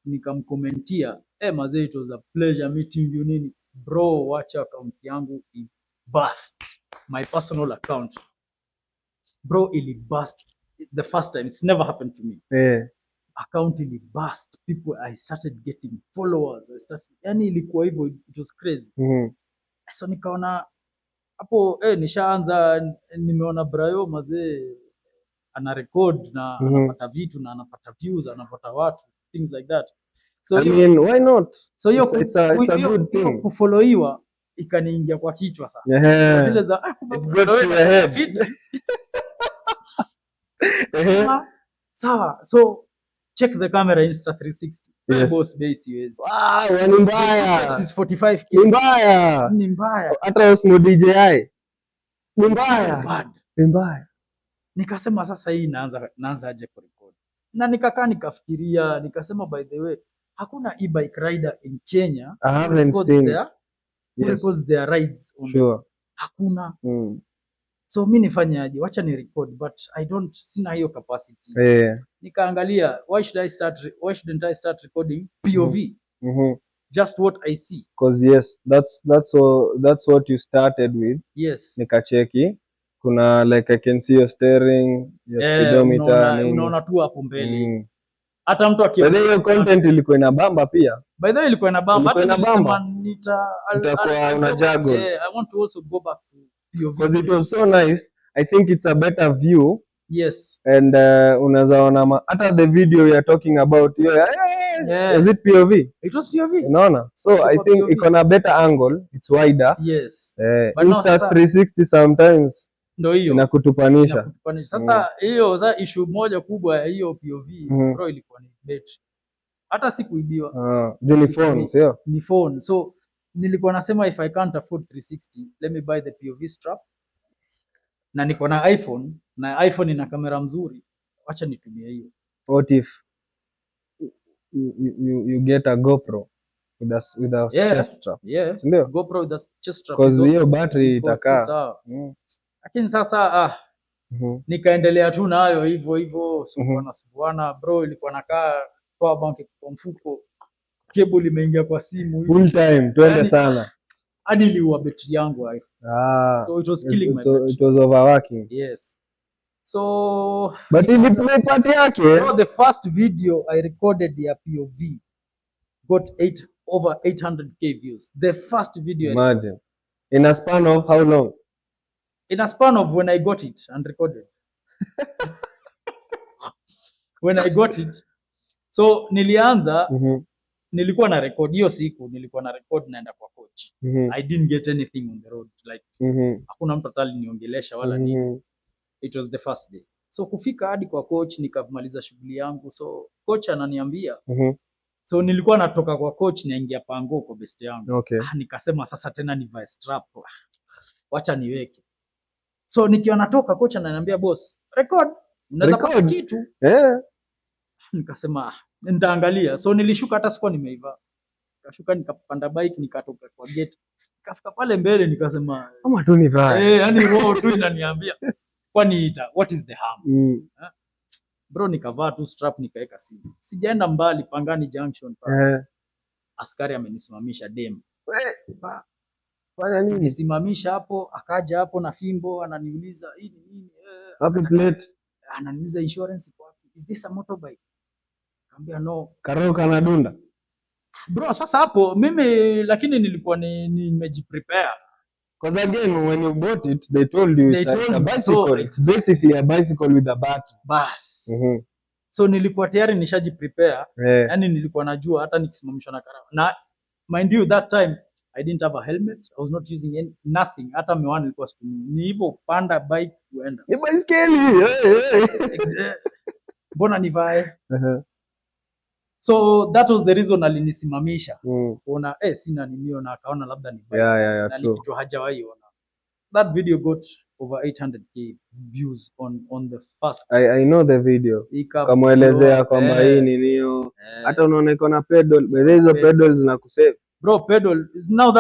nikamkomentia, mazee, it was a pleasure meeting you nini. Bro, watch account yangu i bust. My personal account. Bro, ili bust. The first time, it's never happened to me. Account ili bust. People, I started getting followers. Yani ilikuwa hivyo, it was crazy. So nikaona hapo nishaanza, nimeona Brayo mazee ana record na anapata vitu na anapata views, anapata watu, things like that. So
I mean, why not?
So
it's a good thing.
Kufollowiwa ikaniingia kwa kichwa sasa. Zile za sawa. So check the camera Insta360.
Yes.
Boss base US.
Wow, ni mbaya.
This is 45k. Ni mbaya.
Hata Osmo DJI. Ni mbaya. Ni mbaya.
Nikasema sasa hii naanza aje kurecord. Na nikakaa nikafikiria, nikasema by the way, hakuna e-bike rider in Kenya.
I haven't seen there.
Because there are rides on. Sure. Hakuna. So mimi nifanyaje? Wacha ni record, but sina hiyo capacity. Nikaangalia, why shouldn't I start recording POV? Just what I see. Because
yes, that's what you started with.
Yes.
Nikacheki. Kuna like I can see your steering, your speedometer.
Unaona tu hapo mbele. Hata mtu akiona
hiyo content ilikuwa inabamba pia.
By the way ilikuwa inabamba.
Hata
nilisema
utakuwa una juggle.
I want to also go back to POV.
Because it was so nice. I think it's a better view.
Yes.
And unaweza ona hata the video you're talking about is it POV?
It was POV.
Unaona? So I think iko na better angle, it's wider.
Yes.
Insta360 sometimes
ndio hiyo
inakutupanisha.
Sasa hiyo za issue moja kubwa ya hiyo POV bro ilikuwa ni battery. Hata sikuibiwa.
Ni phone, sio?
Ni phone. So nilikuwa nasema if I can't afford 360, let me buy the POV strap. Na niko na iPhone, na iPhone ina kamera mzuri. Acha nitumie hiyo.
What if you get a GoPro with a chest strap?
Yeah.
Ndio?
GoPro with a chest strap.
Because hiyo battery itakaa.
Lakini sasa nikaendelea tu nayo hivyo subuana bro, ilikuwa nakaa power bank kwa mfuko, cable imeingia kwa simu
full time, twende sana
hadi iliua battery yangu hapo. So it was killing my battery.
It was overworking.
Yes. So
but in the play part yake,
the first video I recorded ya POV got over 800k views. The first video.
Imagine. In a span of how long?
In a span of when I got it and recorded. when I got it. So nilianza nilikuwa na record hiyo siku, nilikuwa na record naenda kwa coach. I didn't get anything on the road like hakuna mtu aliniongelesha wala nini. It was the first day. So kufika hadi kwa coach nikamaliza shughuli yangu. So coach ananiambia so nilikuwa natoka kwa coach naingia pango kwa best yangu.
Okay.
Nikasema sasa tena nivae strap. Wacha niweke. So nikiwa natoka coach ananiambia boss, record. Unaweza pata kitu. Nikasema nitaangalia. So nilishuka hata sikuwa nimeiva. Nikashuka nikapanda bike nikatoka kwa gate. Nikafika pale mbele nikasema
kama tu nivae.
Yani roho tu inaniambia kwani what is the harm? Bro nikavaa tu strap nikaweka simu. Sijaenda mbali Pangani Junction pale. Askari amenisimamisha dem.
Fanya nini?
Nisimamisha hapo, akaja hapo na fimbo ananiuliza hii ni nini?
Happy plate.
Ananiuliza insurance iko wapi? Is this a motorbike? Kaambia no.
Karo kana dunda.
Bro sasa hapo mimi lakini nilikuwa nimejiprepare.
Because again when you bought it they told you it's a bicycle. So it's basically a bicycle with a battery.
Bas. So nilikuwa tayari nishajiprepare. Yani nilikuwa najua hata nikisimamishwa na karao. Na mind you that time I didn't have a helmet. I was not using nothing. Hata miwani nilikuwa situmii. Ni hivyo panda bike kuenda.
Ni baiskeli.
Mbona nivae? So that was the reason alinisimamisha. Kuona sina ninio na akaona labda nivae.
Yeah,
true. Kitu hajawahi ona. That video got over 800k views on the first.
I know the video. Kamuelezea kwamba hii ni nio. Hata unaona iko na pedal. But hizo pedals na kusave.
Bro, pedal now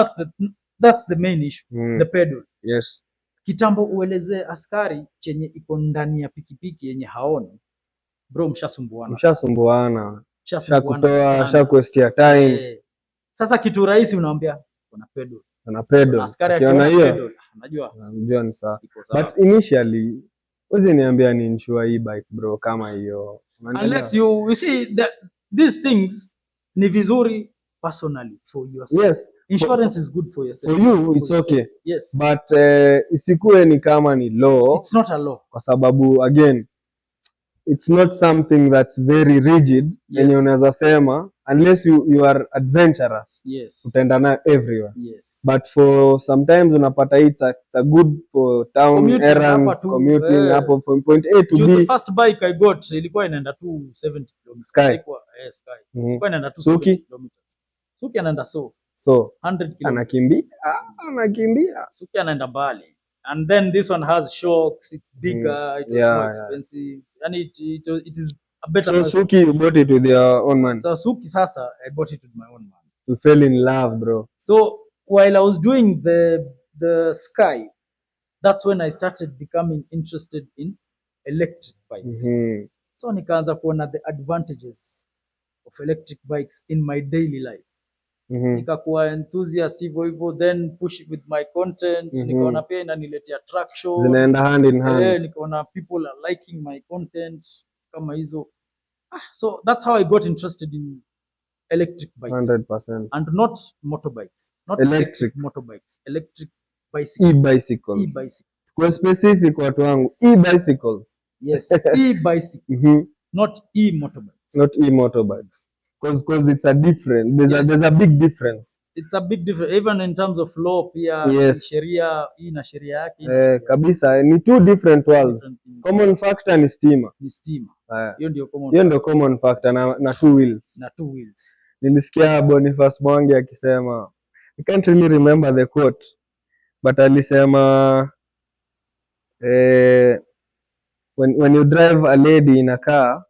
that's the main issue. The pedal.
Yes.
Kitambo uelezee askari chenye iko ndani ya pikipiki yenye haoni. Bro, mshasumbuana. Shakutoa, shakuestia time. Sasa kitu rahisi unaambia kuna pedal.
Kuna pedal.
Askari akiona hiyo
anajua ni sawa. But initially wewe niambia ni insure hii bike bro kama hiyo.
Unless you see these things ni vizuri personally for yourself.
Yes.
Insurance is good for yourself.
For you it's okay.
Yes.
But isikue ni kama ni law.
It's not a law.
Kwa sababu again it's not something that's very rigid. Yenye unaweza sema unless you are adventurous.
Yes.
Utaenda na everywhere.
Yes.
But for sometimes unapata it's a good for town commuting, errands, commuting hapo from point A to B.
The first bike I got ilikuwa inaenda 270 km.
Sky.
Sky. Ilikuwa inaenda 270 km. Suki anaenda 100 km. Anakimbia. Suki anaenda mbali. And then this one has shocks, it's bigger, it was more expensive. And it is a better.
So Suki, you bought it with your own money?
So Suki sasa, I bought it with my own money.
You fell in love, bro.
So while I was doing the Sky, that's when I started becoming interested in electric bikes. So nikaanza kuona the advantages of electric bikes in my daily life. Nikakuwa enthusiast hivyo then push it with my content. Nikaona pia inaniletea traction.
Zinaenda hand in hand.
Nikaona people are liking my content kama hizo. So that's how I got interested in electric bikes.
100%.
And not motorbikes. Not
electric
motorbikes. Electric bicycles.
E-bicycles. Kwa specific watu wangu. E-bicycles.
Yes. E-bicycles. Not e-motorbikes.
Not e-motorbikes. Because it's a different. There's a big difference.
It's a big difference even in terms of law pia.
Yes.
Sheria hii na sheria yake.
Kabisa ni two different worlds. Common factor ni stima.
Hiyo ndio common.
Hiyo ndio common factor na two wheels. Nilisikia Boniface Mwangi akisema, I can't really remember the quote, but alisema when you drive a lady in a car,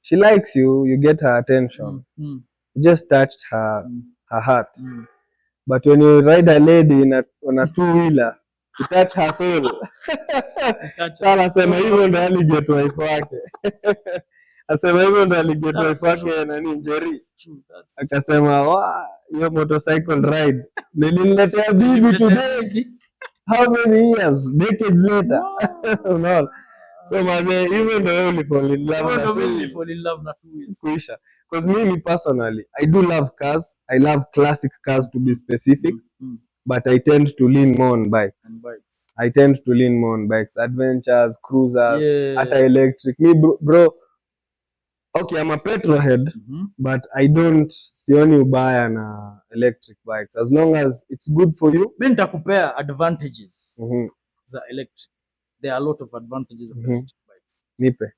she likes you, you get her attention. You just touched her heart. But when you ride a lady on a two-wheeler, you touch her soul. Sasa nasema hivyo ndo aliget wife wake. Asema hivyo ndo aliget wife wake nani Njeri. Akasema hiyo motorcycle ride niliniletea bibi today. How many years? Decades later. Unaona? So maze even though you fall in love na two wheels kuisha. Because me personally, I do love cars. I love classic cars to be specific. but I tend to lean more on bikes. I tend to lean more on bikes, adventures, cruisers, hata electric. Me bro, okay, I'm a petrol head, but I don't sioni ubaya na electric bikes as long as it's good for you.
Mimi nitakupea advantages za electric. There are a lot of advantages of electric bikes.
Nipe.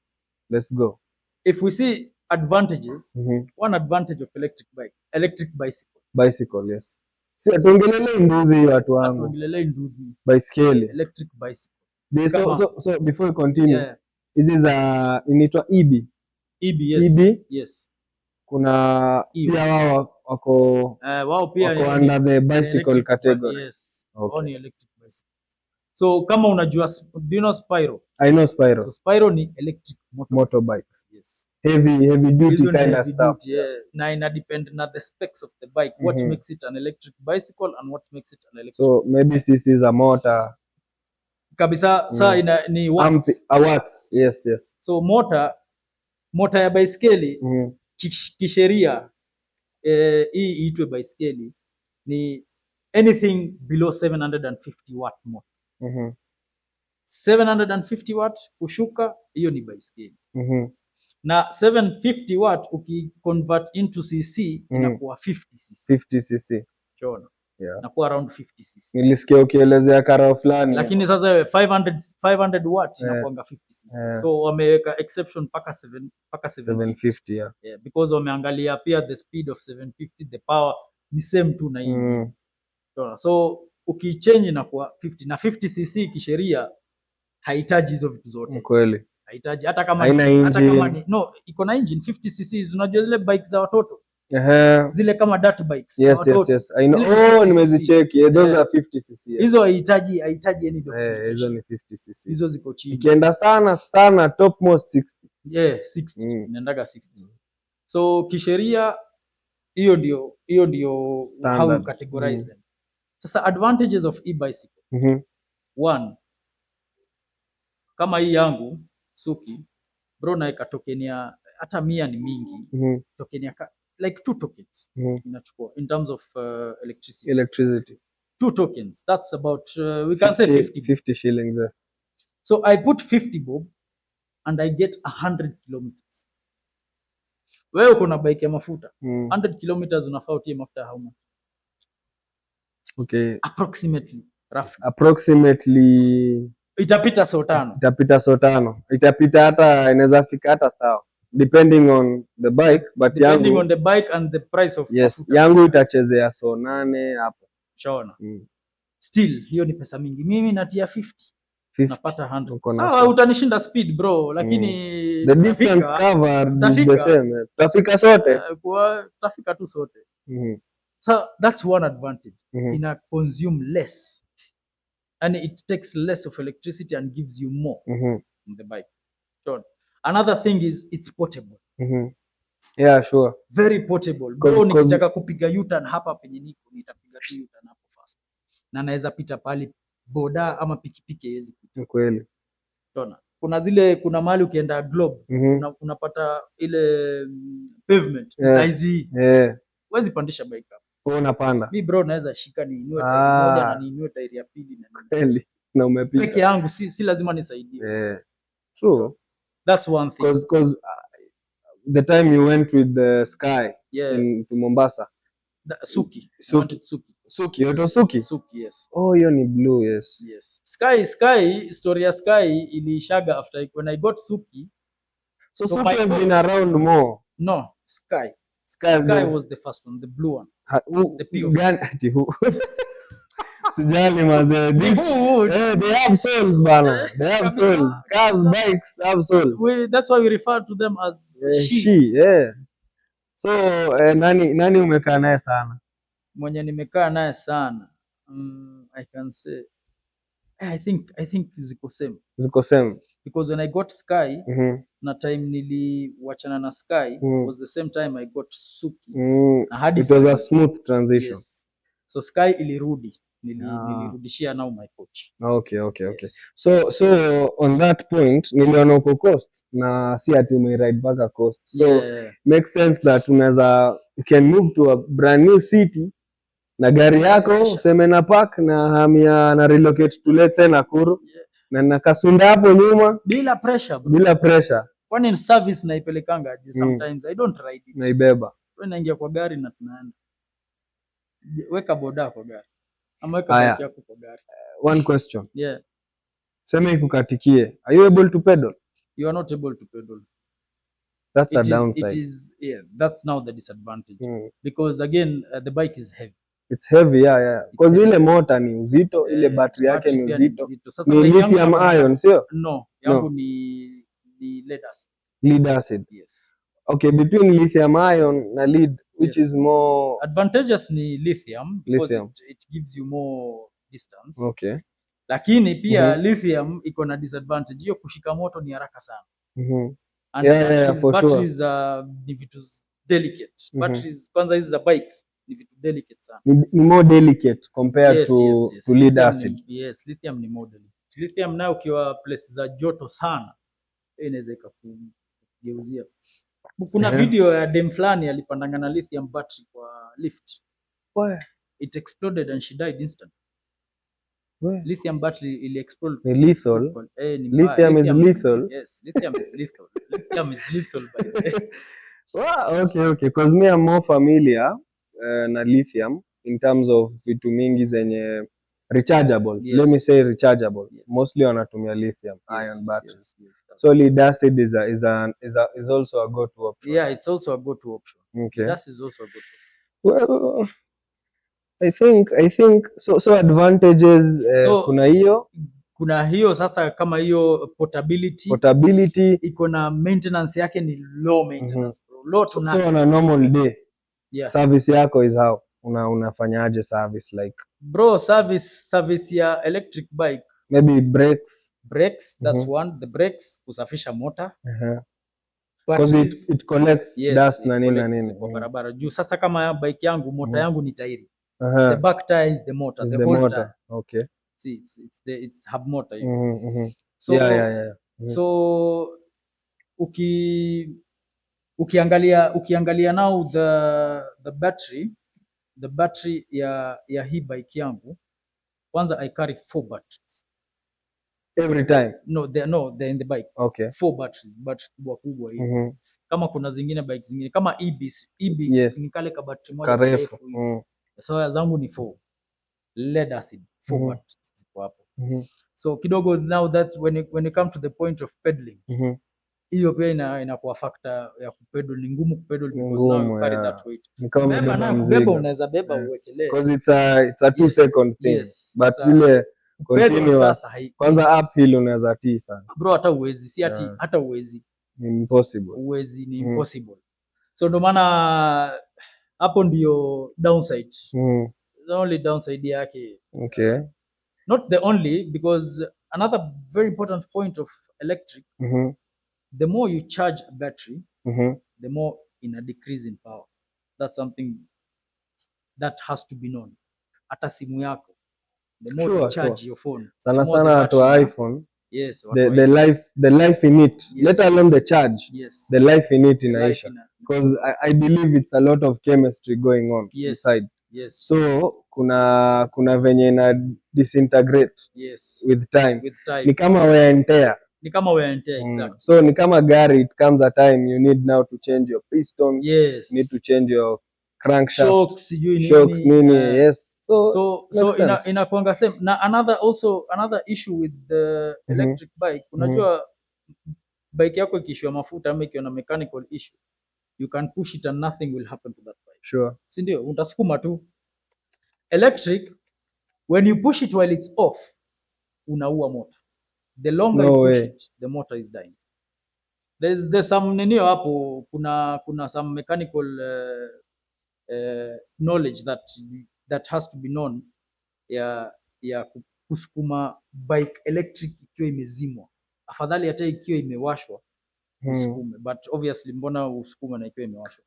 Let's go.
If we see advantages, one advantage of electric bicycle.
Bicycle, yes. Si atuongelele nduzi watu wangu.
Atuongelele nduzi.
Bicycle.
Electric bicycle.
So before we continue, hizi za inaitwa EB.
EB, yes.
EB?
Yes.
Kuna pia wao pia wako under the bicycle category.
Yes. Okay. Only electric bicycle. So kama unajua, do you know Spyro?
I know Spyro.
So Spyro ni electric
motorbikes.
Yes.
Heavy duty kind of stuff.
Na ina depend na the specs of the bike, what makes it an electric bicycle and what makes it an electric.
So maybe this is a motor.
Kabisa saa ni watts.
Watts. Yes.
So motor ya baiskeli kisheria hii iitwe baiskeli ni anything below 750 watt motor. 750 watt kushuka, hiyo ni baiskeli. Na 750 watt ukiconvert into cc inakuwa 50 cc.
50 cc.
Unaona? Yeah. Inakuwa around 50 cc.
Nilisikia ukielezea karo fulani.
Lakini sasa 500 watt inakuwa 50 cc. So wameweka exception mpaka 750.
Yeah.
Because wameangalia pia the speed of 750, the power ni same tu na hii. So ukichange inakuwa 50 na 50 cc kisheria haihitaji hizo vitu zote.
Kweli.
Haihitaji hata kama ni iko na engine 50 cc. Unajua zile bike za watoto? Zile kama dirt bikes.
Yes. I know. Nimezicheck. Those are 50 cc.
Hizo haihitaji any
documentation. Hizo ni 50 cc.
Hizo ziko chini.
Ikienda sana top most 60.
60. Inaendaga 60. So kisheria hiyo ndio how you categorize them. Sasa advantages of e-bicycle. One, kama hii yangu Suki bro, naeka token ya hata 100 ni mingi. Token ya like 2 tokens inachukua in terms of electricity. 2 tokens, that's about we can say
50 shillings.
So I put 50 bob and I get 100 kilometers. Wewe uko na bike ya mafuta 100 kilometers unafaa utie mafuta how much?
Okay,
approximately itapita so 5.
Itapita hata inaweza fika hata 1,000 depending on the bike, but
depending on the bike and the price of
mafuta. Yangu itachezea so 8 hapo.
Shaona. Still hiyo ni pesa mingi. Mimi natia 50. Napata 100. Sawa, utanishinda speed bro, lakini
the distance covered is the same. Tutafika sote.
Tutafika tu sote. So that's one advantage. Ina consume less. And it takes less of electricity and gives you more on the bike. So, another thing is it's portable.
Yeah, sure.
Very portable. Bro, nikitaka kupiga U-turn hapa penye niko nitapiga tu U-turn hapo fast. Na naweza pita pale boda ama pikipiki haiwezi pita.
Kweli.
Unaona? Kuna mahali ukienda Globe unapata ile pavement size hii. Huwezi pandisha bike hapo.
Unapanda.
Mimi bro naweza shika niinue tairi moja na niinue tairi ya pili na
kweli na umepita.
Peke yangu si lazima nisaidie.
True.
That's one thing.
Because the time you went with the Sky to Mombasa.
Suki.
Suki, yoto Suki?
Suki, yes.
Oh, hiyo ni blue, yes.
Sky, story ya Sky ilishaga after when I got Suki.
So Suki has been around more.
No, Sky was the first one, the blue one. The pure.
Sijali mazee. They have souls bana. They have souls. Cars, bikes have souls.
That's why we refer to them as
she. So nani umekaa naye sana?
Mwenye nimekaa naye sana. I can say I think ziko same. Because when I got Sky na time niliwachana na Sky was the same time I got Suki.
It was a smooth transition.
Yes. So Sky ilirudi. Nilirudishia now my coach.
Okay. Yes. So on that point niliona uko coast na si ati umeride back coast. So makes sense that you can move to a brand new city na gari yako useme na park na hamia na relocate to let's say Nakuru na nakasunda hapo nyuma
bila pressure bro.
Bila pressure.
Kwani in service naipelekanga sometimes I don't ride it.
Naibeba.
Wewe naingia kwa gari na tunaenda. Weka boda kwa gari. Ama weka bike yako kwa gari.
One question.
Yeah.
Sema ikukatikie. Are you able to pedal?
You are not able to pedal.
That's a downside.
That's now the disadvantage. Because again, the bike is heavy.
It's heavy, yeah. Because ile motor ni uzito, ile battery yake ni uzito. Ni lithium ion, sio?
No, yangu ni lead acid.
Lead acid.
Yes.
Okay, between lithium ion na lead, which is more
advantageous ni lithium because it gives you more distance.
Okay.
Lakini pia lithium iko na disadvantage hiyo, kushika moto ni haraka sana. And batteries ni vitu delicate. Batteries kwanza hizi za bikes ni vitu delicate sana.
Ni more delicate compared to lead acid.
Yes, lithium ni more delicate. Lithium nayo ukiwa place za joto sana inaweza ikakugeuzia. Kuna video ya dem fulani alipandanga na lithium battery kwa lift.
Why?
It exploded and she died instantly.
Why?
Lithium battery ili explode.
Ni lethal. Lithium is lethal.
Yes, lithium is lethal. Lithium is lethal by the way.
Wow, okay. Because me I'm more familiar na lithium in terms of vitu mingi zenye rechargeables. Let me say rechargeables. Mostly wanatumia lithium ion batteries. So lead acid is also a go-to option.
Yeah, it's also a go-to option.
Okay.
Lead acid is also a go-to option.
Well, I think so advantages kuna hiyo
sasa, kama hiyo portability iko na maintenance yake ni low maintenance bro. Low to nothing.
So on a normal day service yako is how unafanyaje service like
bro? Service ya electric bike
maybe brakes
that's one, the brakes, kusafisha motor
because it collects dust na nini
kwa barabara juu. Sasa kama bike yangu motor yangu ni tairi, the back tire is the motor, the whole tire.
Okay.
See, it's hub motor.
So
so ukiangalia now the battery ya hii bike yangu, kwanza I carry 4 batteries
every time.
No, they're in the bike.
Okay.
4 batteries, battery kubwa hiyo. Kama kuna zingine bike zingine kama EB ni kale ka battery moja
karefu.
So zangu ni 4 lead acid, 4 batteries ziko hapo. So kidogo now that when you come to the point of pedaling, hiyo pia inakuwa factor ya kupedal, ni ngumu kupedal because now you carry that weight. Beba unaweza beba uwekelee
because it's a 2 second thing. But ile continuous kwanza uphill unaweza tii sana
bro, hata uwezi, si ati hata uwezi,
ni impossible.
Ni impossible. So ndo maana hapo ndio downside. The only downside yake.
Okay.
Not the only, because another very important point of electric, the more you charge a battery, the more in a decrease in power. That's something that has to be known. Hata simu yako, the more you charge your phone,
sana to iPhone,
yes,
the life in it, let alone the charge, the life in it inaisha, because I believe it's a lot of chemistry going on inside. So kuna venye na disintegrate with time. Ni kama wear and tear.
Exactly.
So ni kama gari, it comes a time you need now to change your pistons, you need to change your crankshaft, shocks nini. Yes.
So inakuanga same. Na another issue with the electric bike, unajua bike yako ikiishiwa mafuta ama ikiwa na mechanical issue, you can push it and nothing will happen to that bike.
Sure.
Si ndio? Utasukuma tu. Electric, when you push it while it's off, unaua motor. The longer you push it, the motor is dying. There's some nenio hapo, kuna some mechanical knowledge that has to be known ya kusukuma bike electric ikiwa imezimwa. Afadhali hata ikiwa imewashwa usukume, but obviously mbona usukume na ikiwa imewashwa?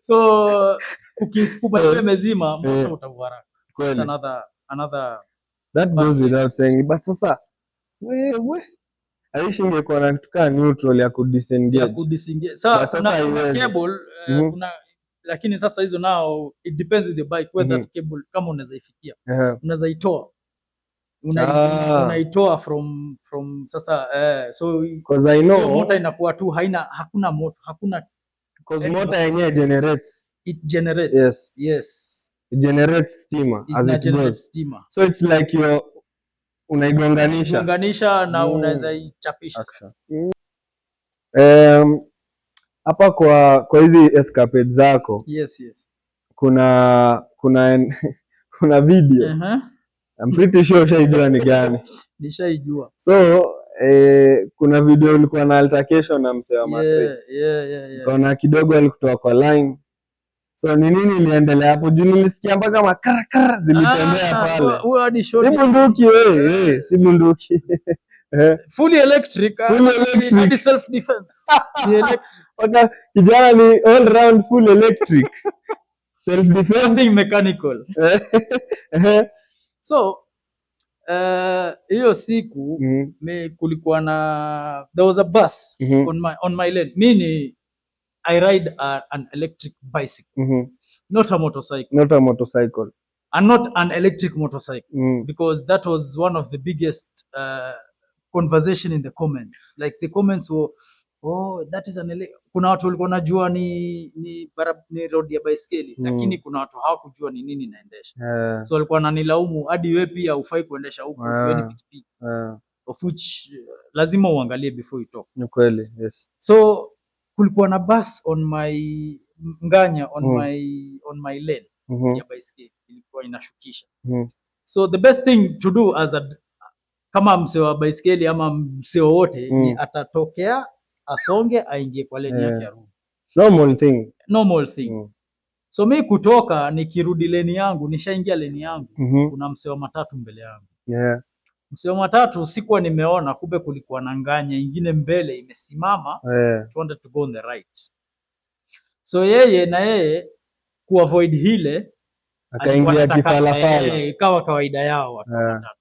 So ukisukuma ikiwa imezima, moto utavara. It's another
that goes without saying. But sasa Aishi ingekuwa na kitu kama neutral ya kudisengage.
Sasa kuna cable kuna, lakini sasa hizo nao it depends with the bike whether that cable kama unaweza ifikia. Unaweza itoa. Unaitoa from sasa so
because I know
motor inakuwa tu hakuna motor,
because motor yenyewe generates.
It generates. Yes.
It generates steam as it goes. So it's like unaigonganisha
na unaweza ichapisha sasa.
Hapa kwa hizi escapade zako.
Yes.
Kuna video. I'm pretty sure ushaijua ni gani.
Nishaijua.
So kuna video ulikuwa na altercation na msee wa Madrid.
Yeah.
Kuna kidogo alikutoa kwa line. So ni nini iliendelea hapo? Juu nilisikia mpaka makara zilitembea pale. Si bunduki si bunduki.
Fully electric. Ni self defense. Ni electric.
Kijana ni all round full electric. Self defense.
Nothing mechanical. So hiyo siku kulikuwa na there was a bus on my lane. Mimi I ride an electric bicycle, not a motorcycle. And not an electric motorcycle, because that was one of the biggest conversation in the comments. Like the comments were, oh, that is kuna watu walikuwa wanajua ni road ya baiskeli, lakini kuna watu hawakujua ni nini naendesha. So walikuwa wananilaumu, hadi wewe pia ufai kuendesha huko, wewe ni pikipiki. Of which lazima uangalie before you talk.
Ni kweli, yes.
So kulikuwa na bus on my nganya on my lane ya baiskeli, ilikuwa inashukisha. So the best thing to do kama msee wa baiskeli ama msee wote ni atatokea asonge aingie kwa lane yake arudi. Normal thing. So mimi kutoka nikirudi lane yangu, nishaingia lane yangu, kuna msee wa matatu mbele yangu. Msee wa matatu sikuwa nimeona, kumbe kulikuwa na nganya ingine mbele imesimama. Wanted to go on the right. So yeye kuavoid hile
akaingia kifalafala.
Ikawa kawaida yao watu matatu.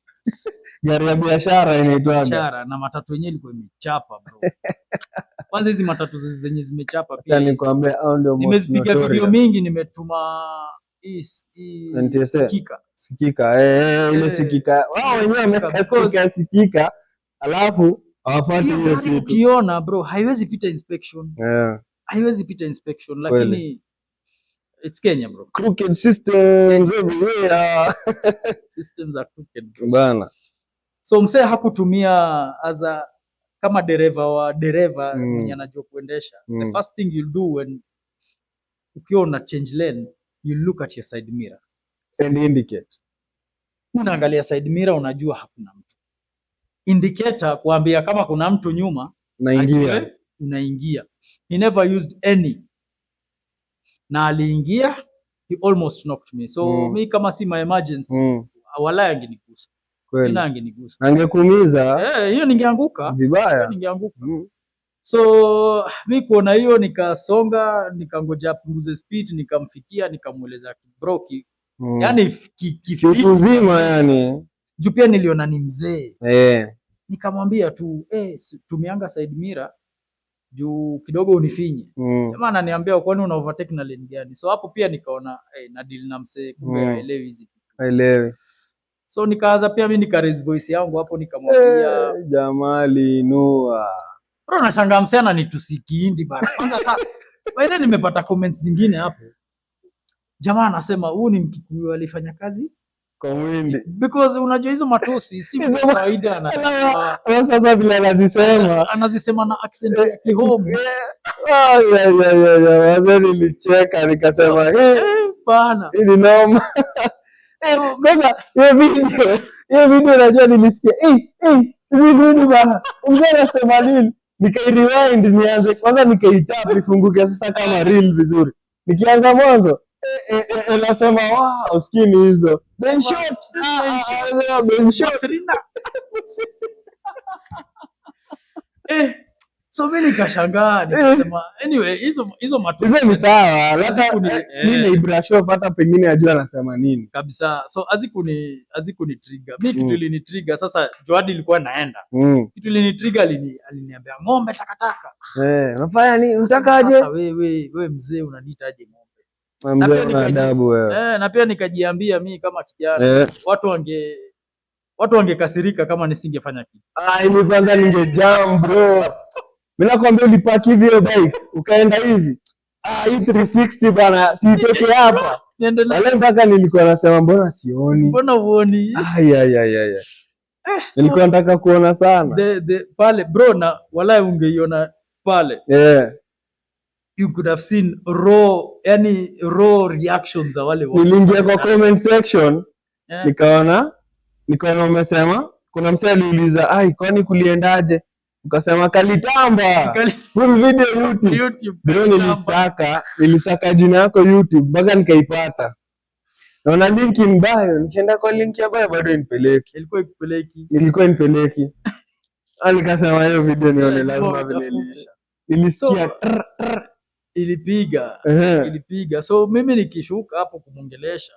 Gari ya biashara inaitwa
biashara, na matatu yenyewe ilikuwa imechapa bro. Kwanza hizi matatu zenye zimechapa pia.
Acha nikwambie hao ndio
nimepiga video mingi, nimetuma
sikika ile sikika. Wao wenyewe wameka sikika alafu hawafuati hiyo kitu.
Ukiona bro haiwezi pita inspection. Haiwezi pita inspection, lakini it's Kenya bro.
Crooked systems everywhere.
Systems are crooked
bana.
So msee hakutumia kama dereva mwenye anajua kuendesha. The first thing you'll do when ukiwa una change lane, you look at your side mirror
and indicate.
Unaangalia side mirror, unajua hakuna mtu. Indicator kuambia kama kuna mtu nyuma, unaingia. He never used any. Na aliingia, he almost knocked me. So mi kama si my emergency, wala angenigusa.
Kweli.
Angenigusa.
Angekuumiza.
Hiyo ningeanguka.
Vibaya.
Ningeanguka. So mi kuona hiyo nikasonga, nikangoja apunguze speed, nikamfikia, nikamueleza kibroki. Yani
kifuzima yani.
Juu pia niliona ni mzee. Nikamwambia tu, tumeanga side mirror juu kidogo unifinye. Jamaa ananiambia kwani una overtake na lane gani? So hapo pia nikaona na deal na mzee, kumbe haelewi hizi.
Haelewi. So
nikaanza pia mimi nika raise voice yangu hapo, nikamwambia
jamali nua.
Bro nashangaa msee ananitusiki bana. Kwanza baada nimepata comments zingine hapo. Jamaa anasema huu ni Mkikuyu alifanya kazi
kwa Mwindi.
Because unajua hizo matusi si kawaida na
sasa vile
anazisema na accent ya Kihomu.
Wazo nilicheka nikasema
bana.
Hii ni noma. Kwanza hiyo video unajua nilisikia hivi bana. Mzee anasema nini? Nikairewind nianze kwanza, nikaitap ifunguke sasa kama reel vizuri. Nikianza mwanzo nasema wow, skini hizo. Ben shot.
So mimi nikashangaa nikasema anyway hizo matu
hizo ni sawa. Sasa mimi na brush off hata pengine ajua anasema nini.
Kabisa. So azikuni trigger. Mimi kitu ilini trigger sasa Joadi ilikuwa naenda. Kitu ilini trigger aliniambia ng'ombe takataka.
Unafanya nini? Unataka aje?
Sasa wewe mzee unaniita aje ng'ombe?
Mzee una adabu wewe.
Na pia nikajiambia mimi kama kijana watu wangekasirika kama nisingefanya kitu.
Mimi kwanza ningejam bro. Mimi nakwambia ulipaki hivyo bike ukaenda hivi. Hii 360 bana sitoke hapa. Wale mpaka nilikuwa nasema mbona sioni?
Mbona uoni?
Nilikuwa nataka kuona sana.
Pale bro na wala ungeiona pale. You could have seen raw reactions za wale
watu. Niliingia kwa comment section nikaona umesema kuna msee aliuliza kwani kuliendaje? Ukasema kalitamba. Full video YouTube. Bro nilisaka jina yako YouTube mpaka nikaipata. Naona link mbaya, nikaenda kwa link ya bado inipeleki. Ilikuwa inipeleki. Nikasema hiyo video nione lazima vile iliisha. Nilisikia
ilipiga. So mimi nikishuka hapo kumongelesha.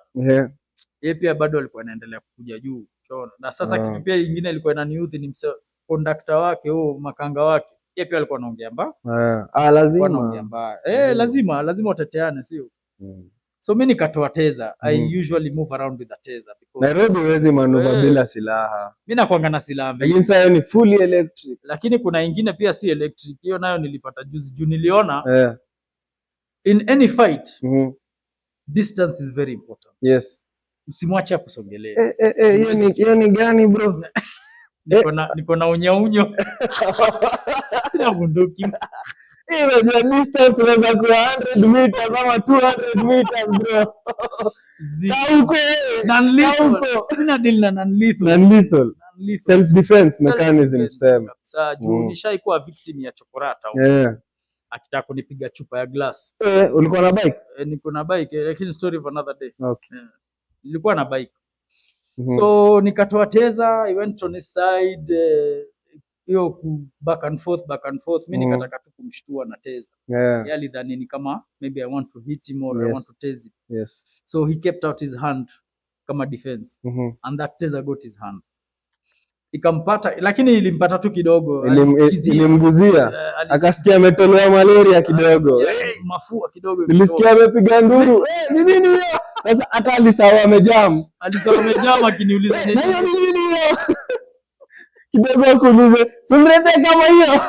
Yeye pia bado alikuwa anaendelea kuja juu. Na sasa kitu pia kingine ilikuwa inaniudhi ni conductor wake makanga wake. Yeye pia alikuwa anaongea lazima uteteane sio? So mimi nikatoa taser. I usually move around with a taser
because Nairobi huwezi manuva bila silaha.
Mimi nakuanga na silaha.
Lakini sasa ni fully electric.
Lakini kuna ingine pia si electric. Hiyo nayo nilipata juzi juu niliona. In any fight, distance is very important.
Yes.
Usimwache akusongelea.
Hiyo ni gani bro?
Niko na unyaunyo. Sina bunduki.
Unajua distance inaweza kuwa 100 meters ama 200 meters bro. Non-lethal. Self defense mechanism stem.
Sasa juu nishaikuwa victim ya chokorata. Akitaka kunipiga chupa ya glass.
Ulikuwa na bike?
Niko na bike, lakini story of another day.
Okay.
Nilikuwa na bike. So nikatoa taser, I went on his side, hiyo back and forth. Mimi nikataka tu kumshtua na taser. Yeye alidhani ni kama maybe I want to hit him or I want to tase him.
Yes.
So he kept out his hand kama defense. And that taser got his hand. Ikampata, lakini ilimpata tu kidogo.
Ilimguzia. Akasikia ametolewa malaria kidogo.
Mafua kidogo.
Nilisikia amepiga nduru. Ni nini hiyo? Sasa hata alisahau amejam.
Akiniuliza
nini hiyo? Kidogo akuulize, "Sumrete kama hiyo?"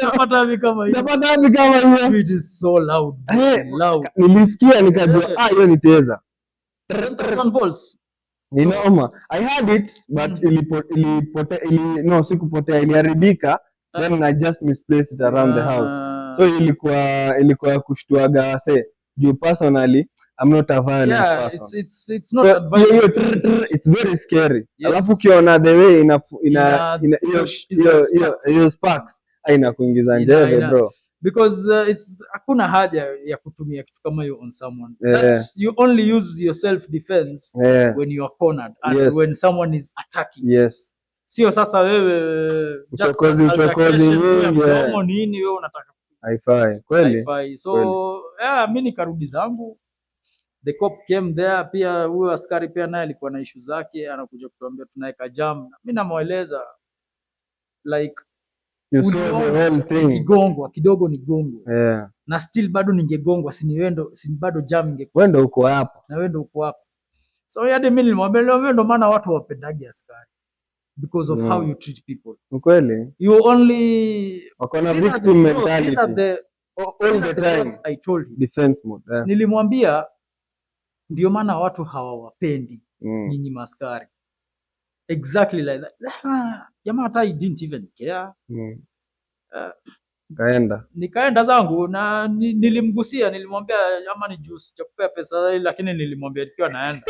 Napata wapi kama hiyo?
It is so loud.
Nilisikia nikajua hiyo ni taser.
10,000 volts.
Ni noma. I had it but sikupotea, iliharibika. Then I just misplaced it around the house. So ilikuwa kushtuaga wase. Juu personally I'm not a violent person.
It's not advisable.
It's very scary. Alafu ukiona the way hiyo sparks inakuingiza njeve bro.
Because hakuna haja ya kutumia kitu kama hiyo on someone. You only use your self defense when you are cornered and when someone is attacking.
Yes.
Sio sasa wewe
uchokozi
nini wewe unataka.
Haifai. Kweli.
So mimi nikarudi zangu. The cop came there, pia huyo askari pia naye alikuwa na issue zake, anakuja kutuambia tunaweka jam. Mimi namueleza like
you saw the whole thing.
Kidogo ni gongo. Na still bado ningegongwa, si bado jam ingekuwa.
Wewe ndio uko hapo.
Na wewe ndio uko hapo. So hadi mimi nilimwambia wewe ndio maana watu wapendagi askari. Because of how you treat people.
Kweli.
You only
wako na victim mentality.
These are
all the time.
I told him.
Defense mode.
Nilimwambia ndio maana watu hawawapendi nyinyi maskari. Exactly like that. Jamaa hata I didn't even care. Nikaenda zangu na nilimgusia, nilimwambia ama ni juice cha kupea pesa, lakini nilimwambia nikiwa naenda.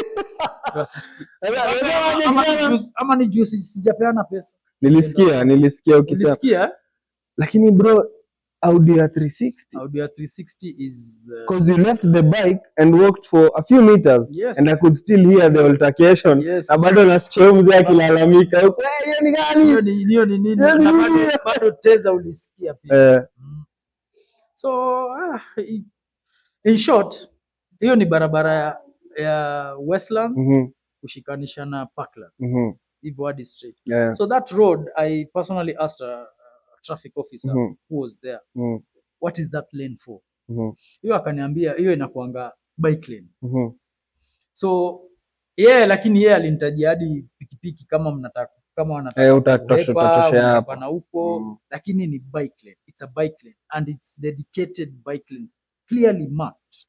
Ama ni juice sijapeana pesa.
Nilisikia ukisema. Lakini bro Audi A360.
Audi A360 is
Because you left the bike and walked for a few meters.
Yes.
And I could still hear the altercation.
Yes.
Na bado nasikia mzee akilalamika. Hiyo ni gani?
Hiyo ni nini?
Hiyo ni
Na
nini?
bado teza ulisikia pia.
Eh,
So in short, hiyo ni barabara ya Westlands kushikanisha na Parklands. Hivyo hadi straight.
yeah.
So that road, I personally asked a traffic officer who was there, what is that lane for? Hiyo akaniambia hiyo inakuanga bike lane. So lakini yeye alinitajia hadi pikipiki kama wanataka
utatoshea hapo
na huko, lakini ni bike lane. It's a bike lane and it's dedicated bike lane, clearly marked.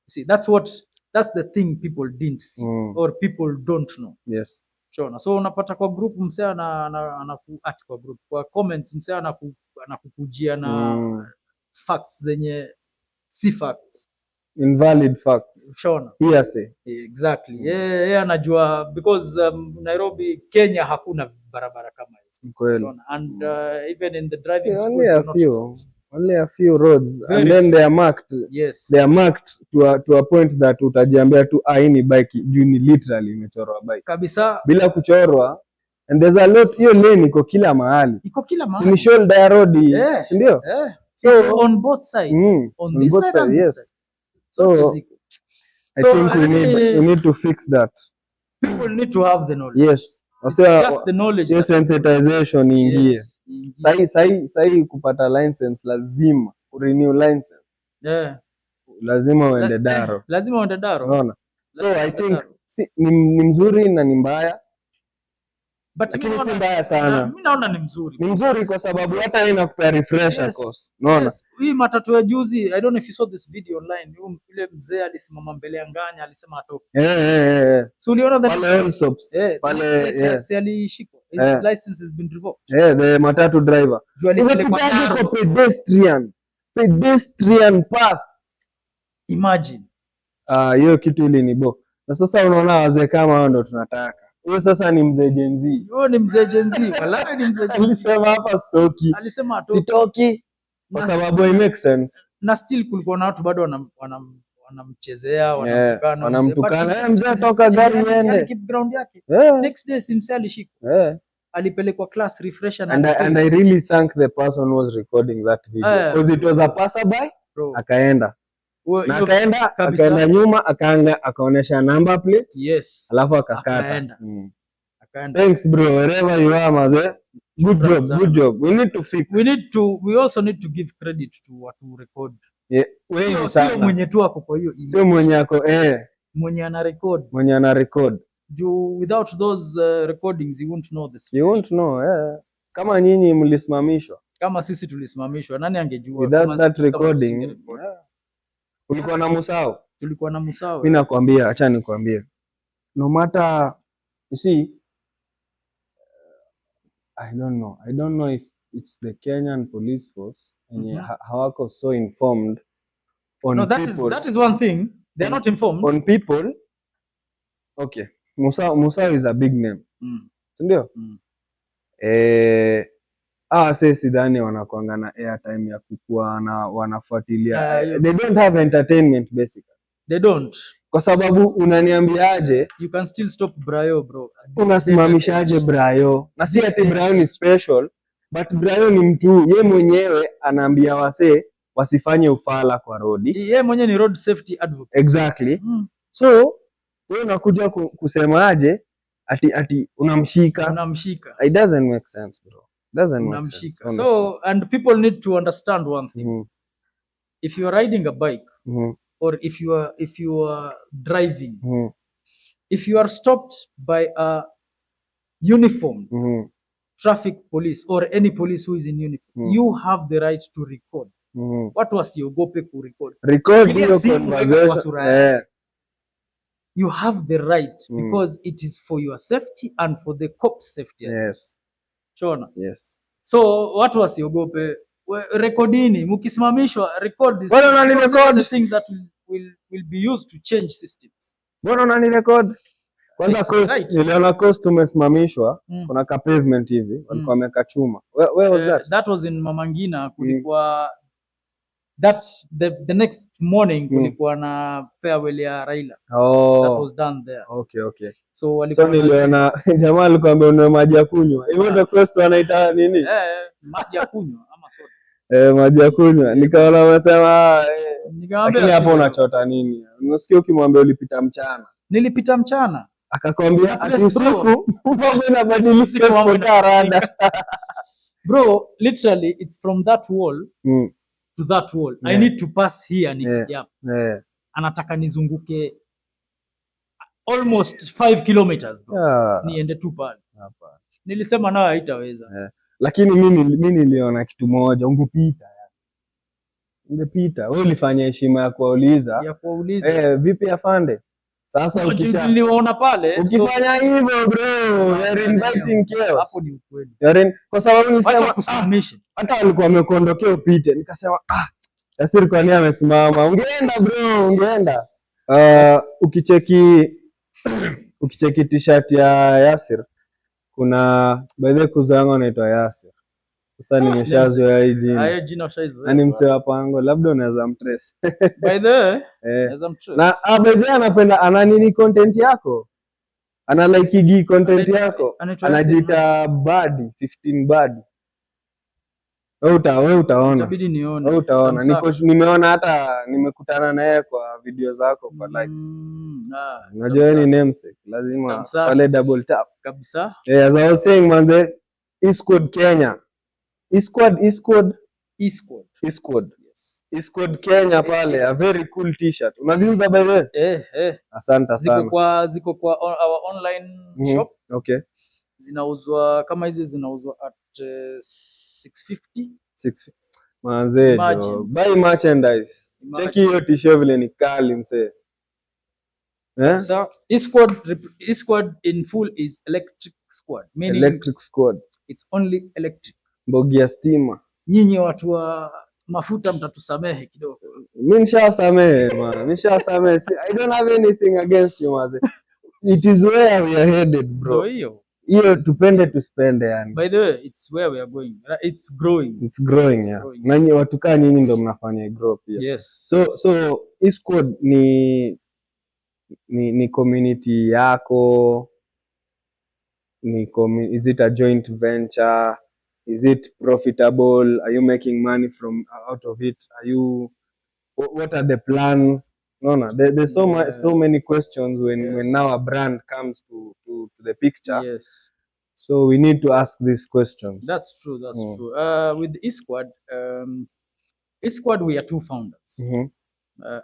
See, that's the thing people didn't see or people don't know.
Yes.
Shona. So unapata kwa group msee kwa group, kwa comments msee anakukujia na facts zenye si facts,
invalid facts.
Shona.
Hearsay.
Exactly. Yeah, anajua because Nairobi, Kenya hakuna barabara kama hizo.
Kweli.
And even in the driving school,
only a few roads. And then they are marked.
Yes.
They are marked to a point that utajiambia tu hii ni bike juu ni literally imechorwa bike.
Kabisa.
Bila kuchorwa. And there's a lot, hiyo lane iko kila mahali.
Iko kila mahali.
Si shoulder road, si ndio?
So on both sides. On this side and this side.
So I think we need to fix that.
People need to have the knowledge.
Yes.
Just the knowledge.
Yes, sensitization ingie. Sahi kupata license lazima renew license.
Yeah.
Lazima uende Daro.
Lazima uende Daro.
Unaona? So I think ni mzuri na ni mbaya.
Lakini
si mbaya sana.
Mimi naona ni mzuri.
Ni mzuri kwa sababu hata inakupea refresher course. Unaona?
Hii matatu ya juzi, I don't know if you saw this video online. Yule mzee alisimama mbele ya Nganya alisema atoke. So uliona the pale alishikwa. His license has been revoked.
The matatu driver. Kwa pedestrian path.
Imagine.
Hiyo kitu ilinibo. Na sasa unaona wazee kama hao ndo tunataka. Huyo sasa ni mzee Gen Z.
Huyo ni mzee Gen Z. Wallahi ni mzee Gen Z.
Alisema hapa stoki.
Alisema atoki.
Sitoki. Kwa sababu it makes sense.
Na still kulikuwa na watu bado wanamchezea, wanamtukana.
Wanamtukana. Mzee toka gari iende.
Keep ground yake. Next day simse alishikwa. Alipelekwa class refresher
and I really thank the person who was recording that video because it was a passerby. Akaenda. Na akaenda nyuma akaonesha number plate.
Yes.
Alafu akakata. Thanks bro, wherever you are maze. Good job. We need to fix.
We also need to give credit to watu record.
Sio
mwenye tu ako kwa hiyo image.
Sio mwenye ako
mwenye ana
record.
Without those recordings you won't know this.
You won't know. Kama nyinyi mlisimamishwa.
Kama sisi tulisimamishwa, nani angejua?
Without that recording. Tulikuwa na Musao. Mimi nakwambia, acha nikwambie. No matter, you see, I don't know if it's the Kenyan police force and hawako so informed on people.
That is one thing. They're not informed
on people. Okay. Musao is a big name. Ndio? Sasa sidhani wanakuanga na airtime ya kukua wanafuatilia. They don't have entertainment basically.
They don't.
Kwa sababu unaniambiaje?
You can still stop Brayo bro.
Unasimamishaje Brayo? Na si ati Brayo ni special, but Brayo ni mtu ye mwenyewe anaambia wasee wasifanye ufala kwa road.
Ye mwenyewe ni road safety advocate.
Exactly. So wewe unakuja kusemaje ati unamshika. It doesn't make sense bro.
So and people need to understand one thing. If you are riding a bike or if you are driving, if you are stopped by a uniformed traffic police or any police who is in uniform, you have the right to record. Watu wasiogope kurecord.
Record your conversation.
You have the right because it is for your safety and for the cops' safety.
Yes.
Shona.
Yes.
So watu wasiogope, recordini, mkisimamishwa record this.
Bwana nani record
the things that will be used to change systems.
Bwana nani record? Kwanza
It's
coast,
right.
niliona coast tumesimamishwa, kuna ka pavement hivi, walikuwa wameka chuma. Where was that?
That was in Mama Ngina, kulikuwa that the next morning kulikuwa na farewell ya Raila. That was done there.
Okay.
So walikuwa
niliona jamaa alikuwa ameona maji ya kunywa. Hivyo ndio coast wanaita nini?
Maji ya kunywa ama soda.
Maji ya kunywa. Nikaona wamesema lakini hapo unachota nini? Unasikia ukimwambia ulipita mchana.
Nilipita mchana.
Akakwambia ati usiku mambo inabadilika kwa rada.
Bro, literally it's from that wall to that wall. I need to pass here nikija. Anataka nizunguke almost 5 kilometers bro. Niende tu pale. Nilisema nayo haitaweza.
Lakini mimi niliona kitu moja, ungepita. Wewe ulifanya heshima ya kuuliza. Vipi afande? Sasa
niliona pale
ukifanya hivyo bro, you are inviting chaos.
Hapo ni ukweli.
Kwa sababu nisema hata walikuwa wamekuondokea upite. Nikasema Yasir kwa nini amesimama? Ungeenda bro, ungeenda. Ukicheki t-shirt ya Yasir, kuna by the way kuzangu anaitwa Yasir. Sasa nimeshazoea hii jina.
Hayo jina ushaizoea.
Yaani msee wa pango, labda unaweza mtrace.
By the way, naweza mtrace.
Na by the way anapenda ana nini content yako? Ana like content yako. Anajiita Badi 15 Badi. Wewe utaona.
Itabidi nione.
Wewe utaona. Nimeona hata nimekutana naye kwa video zako kwa likes. Unajua ni namesake, lazima pale double tap.
Kabisa.
As I was saying manze, Eastwood Kenya. Eastwood. Yes. Eastwood Kenya pale, a very cool t-shirt. Unaziuza by the way? Asante sana.
Ziko kwa our online shop.
Okay.
Zinauzwa kama hizi zinauzwa at 650.
Manze, buy merchandise. Cheki hiyo t-shirt vile ni kali msee.
So Eastwood in full is electric squad. Meaning
electric squad.
It's only electric.
Mbogi ya stima.
Nyinyi watu wa mafuta mtatusamehe kidogo.
Mimi nishasamehe man. I don't have anything against you man. It is where we are headed bro. Hiyo tupende tuspende yani.
By the way, it's where we are going. It's growing.
Yeah. Nanyi watu kaa nyinyi ndio mnafanya grow pia.
Yes.
So Eastwood ni community yako, is it a joint venture? Is it profitable? Are you making money out of it? What are the plans? No. There's so many questions when now a brand comes to the picture.
Yes.
So we need to ask these questions.
That's true. With Eastwood, we are two founders.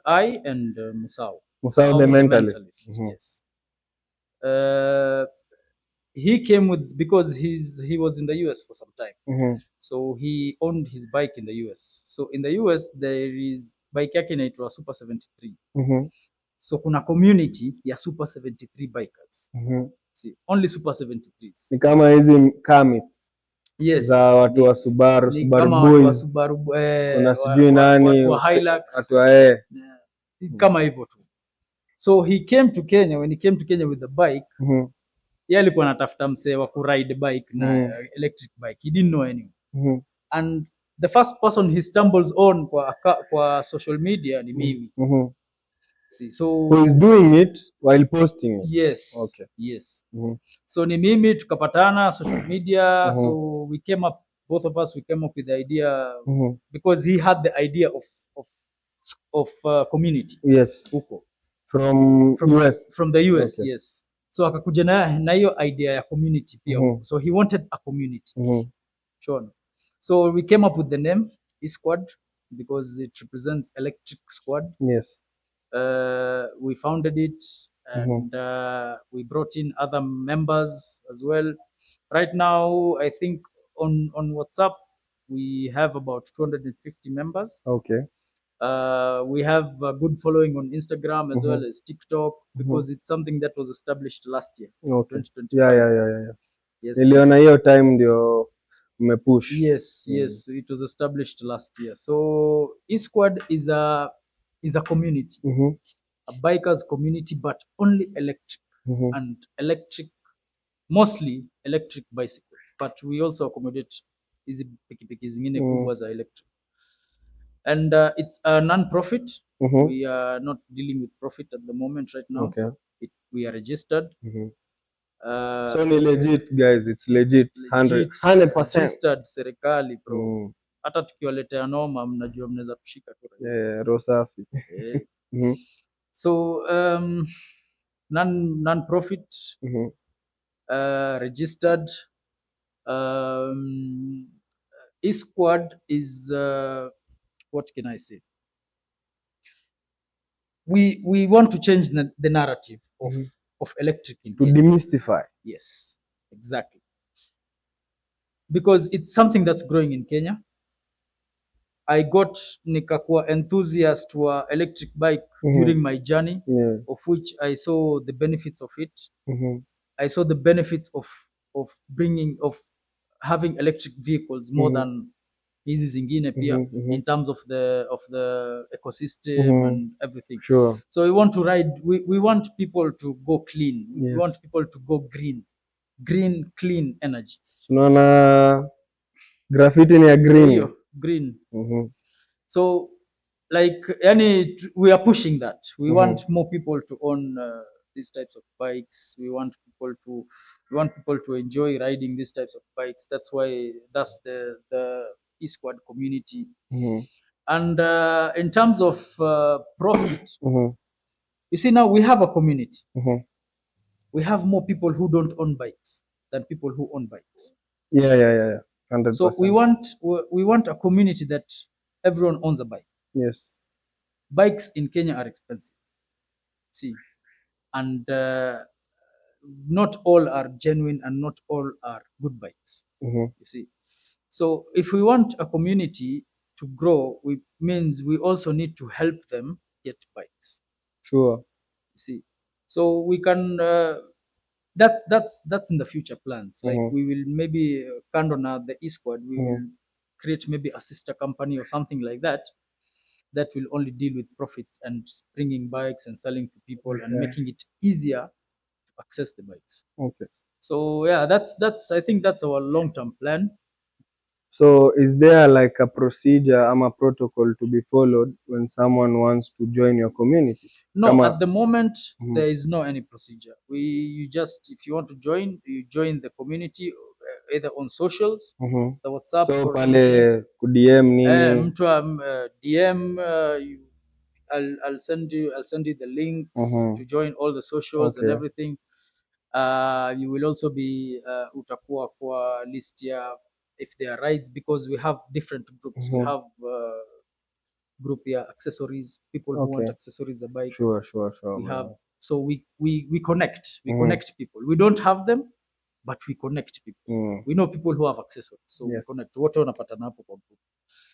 I and Musau.
Musau the mentalist.
Yes. He came because he was in the US for some time. So he owned his bike in the US. So in the US there is bike yake inaitwa Super 73. So kuna community ya Super 73 bikers. See, only Super 73s.
Ni kama hizi kami.
Yes.
Za watu wa Subaru boys. Kuna sijui nani.
Wa Hilux.
Watu wa
kama hivyo tu. So he came to Kenya. When he came to Kenya with the bike, yeye alikuwa anatafuta msee wa kuride bike na electric bike. He didn't know anyone. And the first person he stumbles on kwa social media ni mimi. See, so
who is doing it while posting it?
Yes.
Okay.
Yes. So ni mimi tukapatana social media. So we came up, both of us, we came up with the idea because he had the idea of community.
Yes. From US.
From the US. Okay. Yes. So akakuja na hiyo idea ya community pia. So he wanted a community. Sure. So we came up with the name Eastwood because it represents electric squad.
Yes.
We founded it and we brought in other members as well. Right now, I think on WhatsApp we have about 250 members.
Okay.
We have a good following on Instagram as well as TikTok because it's something that was established last year.
Okay.
2025.
Yeah.
Yes.
Niliona hiyo time ndio umepush.
Yes. It was established last year. So Eastwood is a community, a bikers community, but only electric. and electric, mostly electric bicycles, but we also accommodate hizi pikipiki zingine kubwa za electric. And it's a non-profit. We are not dealing with profit at the moment right now.
Okay.
We are registered.
So ni legit guys, it's legit 100%.
Registered serikali bro. Hata tukiwaletea noma mnajua mnaweza tushika tu rahisi.
Roho safi.
So non-profit, registered. E-Squad is what can I say? We want to change the narrative of electric in
to
Kenya.
Demystify.
Yes, exactly. Because it's something that's growing in Kenya. I got nikakuwa enthusiast wa electric bike during my journey, of which I saw the benefits of it. I saw the benefits of having electric vehicles more than hizi zingine pia, in terms of the ecosystem and everything.
Sure.
So we want to ride, we want people to go clean. We want people to go green clean energy.
Tunaona graffiti ni ya green.
Green. So like we are pushing that. We want more people to own these types of bikes. We want people to enjoy riding these types of bikes. That's why that's the E-Squad community. And in terms of profit, you see, now we have a community. We have more people who don't own bikes than people who own bikes.
Yeah. 100%.
So we want a community that everyone owns a bike.
Yes.
Bikes in Kenya are expensive. See, and not all are genuine and not all are good bikes. You see, so if we want a community to grow, means we also need to help them get bikes.
Sure.
You see, so we can. That's in the future plans. Like we will maybe kando the E-Squad, we will create maybe a sister company or something like that will only deal with profit and bringing bikes and selling to people and making it easier to access the bikes.
Okay.
So yeah, that's I think that's our long-term plan.
So is there like a procedure or a protocol to be followed when someone wants to join your community?
No, at the moment there is no any procedure. You just, if you want to join, you join the community either on socials, the WhatsApp,
so pale ku DM nini,
mtu DM, I'll send you the link to join all the socials and everything. You will also be utakuwa kwa list ya if there are rides, because we have different groups. We have group accessories, people who want accessories a bike.
Sure.
We have, so we connect people. We don't have them, but we connect people. We know people who have accessories, so we connect. Wote wanapatana hapo kwa group.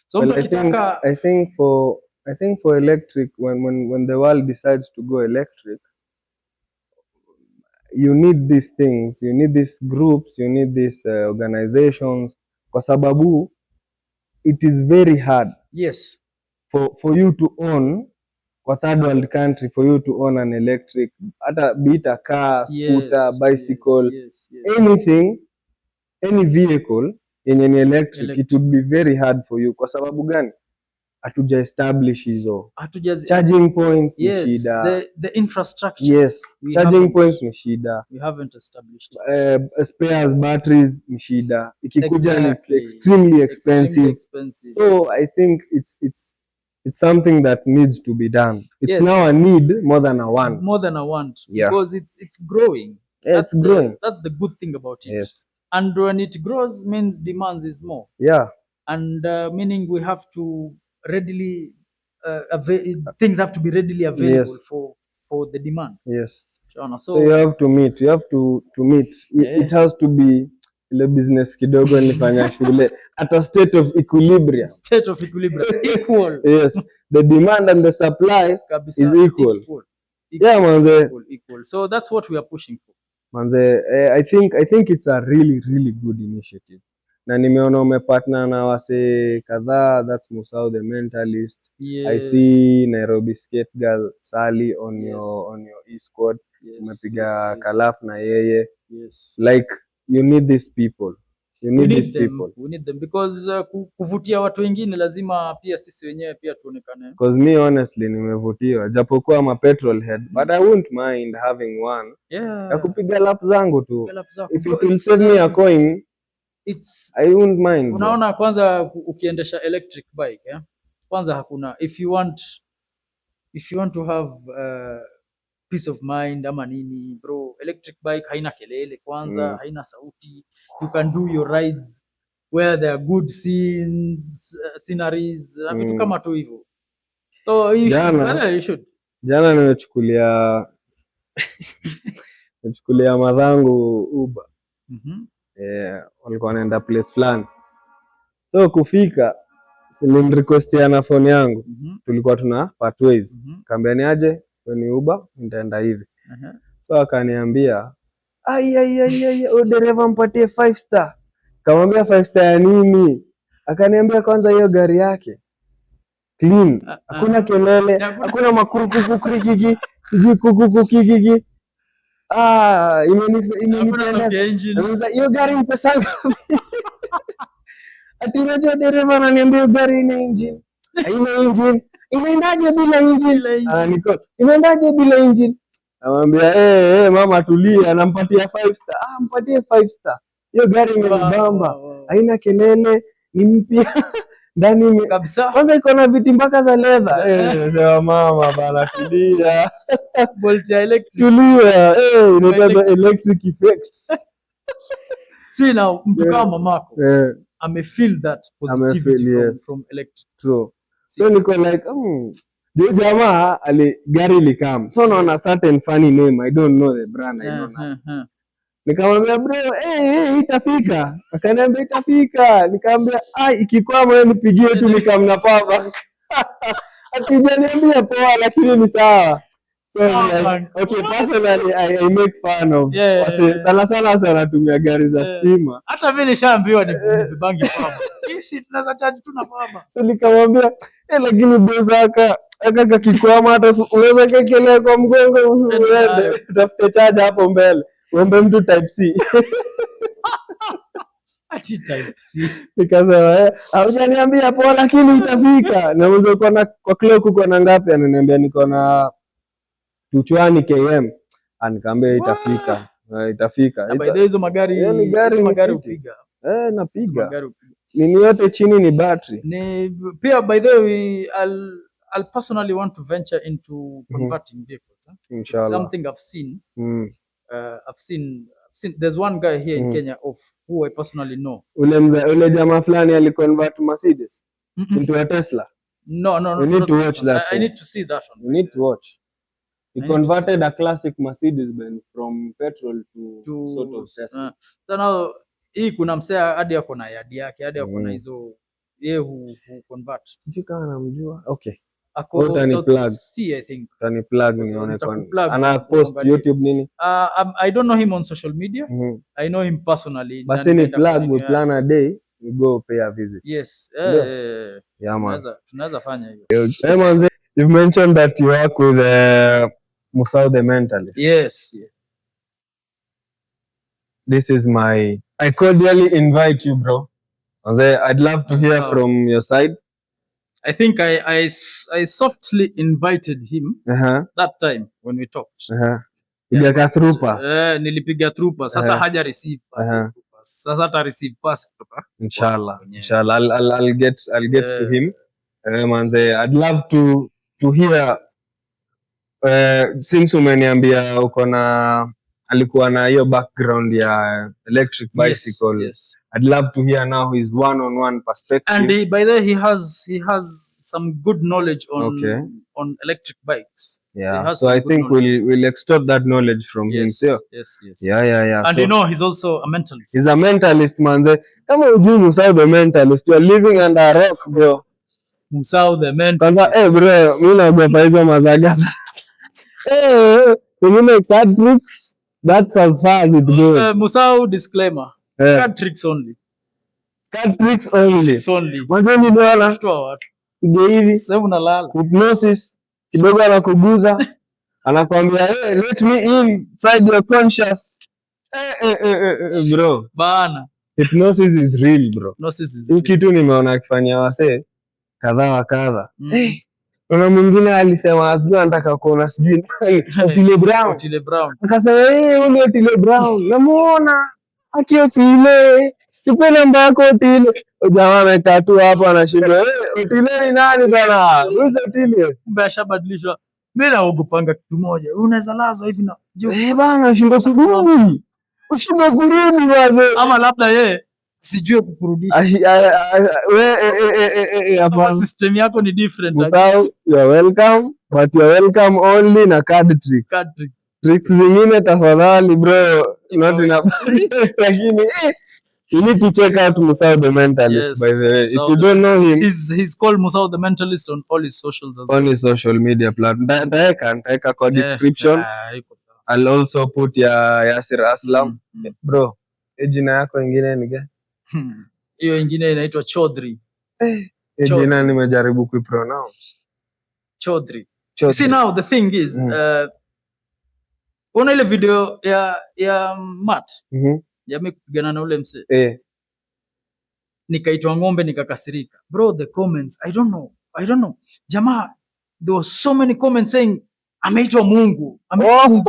So
well, I think for electric, when the world decides to go electric, you need these things, you need these groups, you need these organizations, kwa sababu it is very hard for you to own kwa third world country, for you to own an electric, hata be it a car, scooter, bicycle, anything, any vehicle yenye ni electric, it would be very hard for you. Kwa sababu gani? Hatuja establish hizo charging points. Ni shida.
The infrastructure,
charging points ni shida.
We haven't established
spares, batteries ni shida. Ikikuja ni extremely expensive. So I think it's something that needs to be done. It's now a need more than a want.
Because it's growing.
It's growing.
That's the good thing about it. And when it grows, means demands is more. And meaning we have to readily things have to be readily available for the demand.
So you have to meet. It has to be ile business kidogo nilifanya shule at a state of equilibrium.
Equal.
The demand and the supply is equal.
Equal. So that's what we are pushing for.
Manze, I think it's a really good initiative. Na nimeona umepartner na wase kadhaa, that's Musau the Mentalist. I see Nairobi Skate Girl Sally on your E-Squad. umepiga kalaf na yeye.
Yes.
Like you need these people. You need these people.
We need them because kuvutia watu wengine lazima pia sisi wenyewe pia tuonekane.
Because me honestly nimevutiwa japokuwa ma petrol head but I wouldn't mind having one.
Yeah.
Ya kupiga lap zangu tu. If
Bro,
it will save me a coin, I wouldn't mind.
Unaona kwanza ukiendesha electric bike, kwanza hakuna if you want to have peace of mind ama nini bro, electric bike haina kelele kwanza, haina sauti. You can do your rides where there are good sceneries na vitu kama tu hivyo. So you should.
Jana nimechukulia madhangu Uber. Walikuwa wanaenda place fulani. So kufika nilimrequestia na phone yangu. Tulikuwa tuna part ways. Kaambia ni aje ni Uber nitaenda hivi. So akaniambia dereva mpatie 5 star. Kamwambia 5 star ya nini? Akaniambia kwanza hiyo gari yake clean, hakuna kelele, hakuna makurukukurikiki, sijui kukukukikiki. Imenipenda. Hiyo gari ni pesa ngapi? Ati unajua dereva ananiambia gari ina engine. Haina engine. Inaendaje bila engine? Inaendaje bila engine? Namwambia mama tulia, nampatia 5 star. Mpatie 5 star. Hiyo gari imenibamba. Haina kelele, ni mpya. Ndani
kabisa.
Kwanza iko na viti mpaka za leather. Sema mama bana tulia.
Bolt ya electric.
Tulia. Inaitwa electric effects.
See now mtu kama mamako. Feel that positivity from electric.
True. So niko like ndio jamaa gari likam. So naona certain funny name, I don't know the brand, I don't know. Nikamwambia bro, itafika. Akaniambia itafika. Nikamwambia ikikwama wewe nipigie tu nikamna power. Akijaniambia poa lakini ni sawa. So okay, personally I make fun of. Sana wanatumia gari za stima.
Hata mimi nishaambiwa ni bangi power. Sisi tunaweza charge tu na power.
So nikamwambia lakini boss aka kikwama hata unaweza kekelea kwa mgongo uende utafute charge hapo mbele. Uombe mtu type C.
Ati type C.
Nikasema hujaniambia poa lakini itafika. Na unaweza kuwa na kwa clock uko na ngapi? Ananiambia niko na 220 km. Nikamwambia itafika. Itafika.
By the way hizo magari upiga.
Napiga. Nini yote chini ni battery.
Ni pia by the way I'll personally want to venture into converting vehicles.
Inshallah.
Something I've seen. I've seen there's one guy here in Kenya who I personally know.
Ule jamaa fulani aliconvert Mercedes into a Tesla.
No.
You need to watch that.
I need to see that one.
You need to watch. He converted a classic Mercedes-Benz from petrol to sort of Tesla.
So now hii kuna msea hadi yako na yadi yake, hadi yako na hizo yeye hu convert.
Kama namjua. Okay.
I think.
Tani plug nione kwa. Ana post YouTube nini?
I don't know him on social media. I know him personally.
Basi ni plug, we plan a day, we go pay a visit.
Yes.
Yeah man.
Tunaweza fanya hiyo.
Hey man, you've mentioned that you work with Musau the Mentalist.
Yes.
This is I cordially invite you, bro. I'd love to hear from your side.
I think I softly invited him that time when we talked.
Piga throughpass.
Nilipiga throughpass. Sasa haja receive pass. Sasa ta receive pass kutoka.
Inshallah. I'll get to him. Manze, I'd love to hear since umeniambia uko na alikuwa na hiyo background ya electric bicycle.
Yes.
I'd love to hear now his one-on-one perspective.
And by the way, he has some good knowledge on electric bikes.
Yeah, so I think we'll extort that knowledge from him.
Yes.
Yeah.
And so, he's also a mentalist.
He's a mentalist, manze. Kama ujui Musau the Mentalist, you are living under a rock, bro.
Musau the Mentalist.
Kwanza, bro, mimi naogopa hizo mazagaza. Pengine card tricks, that's as far as it goes.
Musau disclaimer. Card tricks only.
Card tricks only.
It's only.
Mwanzo ni dola.
Kutoa watu.
Ndio hivi.
Sasa unalala.
Hypnosis. Kidogo anakuguza. anakwambia let me inside your conscious. Bro
bana,
hypnosis is real bro. Hii kitu nimeona akifanyia wasee kadha wa kadha. Kuna mwingine alisema sijui anataka kuona sijui Otile Brown. Akasema ule Otile Brown namuona Otile, sipe namba yako Otile. Jamaa amekaa tu hapo anashindwa Otile ni nani bana? Wewe Otile.
Kumbe ashabadilishwa. Mimi naogopanga kitu moja. Unaweza lazwa hivi na
bana shindwa kurudi. Ushindwa kurudi waze.
Ama labda yeye sijue kukurudisha. Hapa system yako ni different.
Musau, you are welcome, but you are welcome only na card tricks. Tricks zingine tafadhali bro, not enough. Lakini you need to check out Musau the Mentalist, yes, by the way. If you don't know him,
he's called Musau the Mentalist on all his socials.
On his social media platform. Nitaweka kwa description. I'll also put ya Yasir Aslam. Bro, jina yako ingine ni gani?
Hiyo ingine inaitwa Chaudhry.
Jina nimejaribu kuipronounce.
Chaudhry. See now the thing is, una ile video ya Matt. Ya kupigana na ule mse. Nikaitwa ng'ombe nikakasirika. Bro, the comments, I don't know. Jamaa, there were so many comments saying ameitwa Mungu.
Jamani.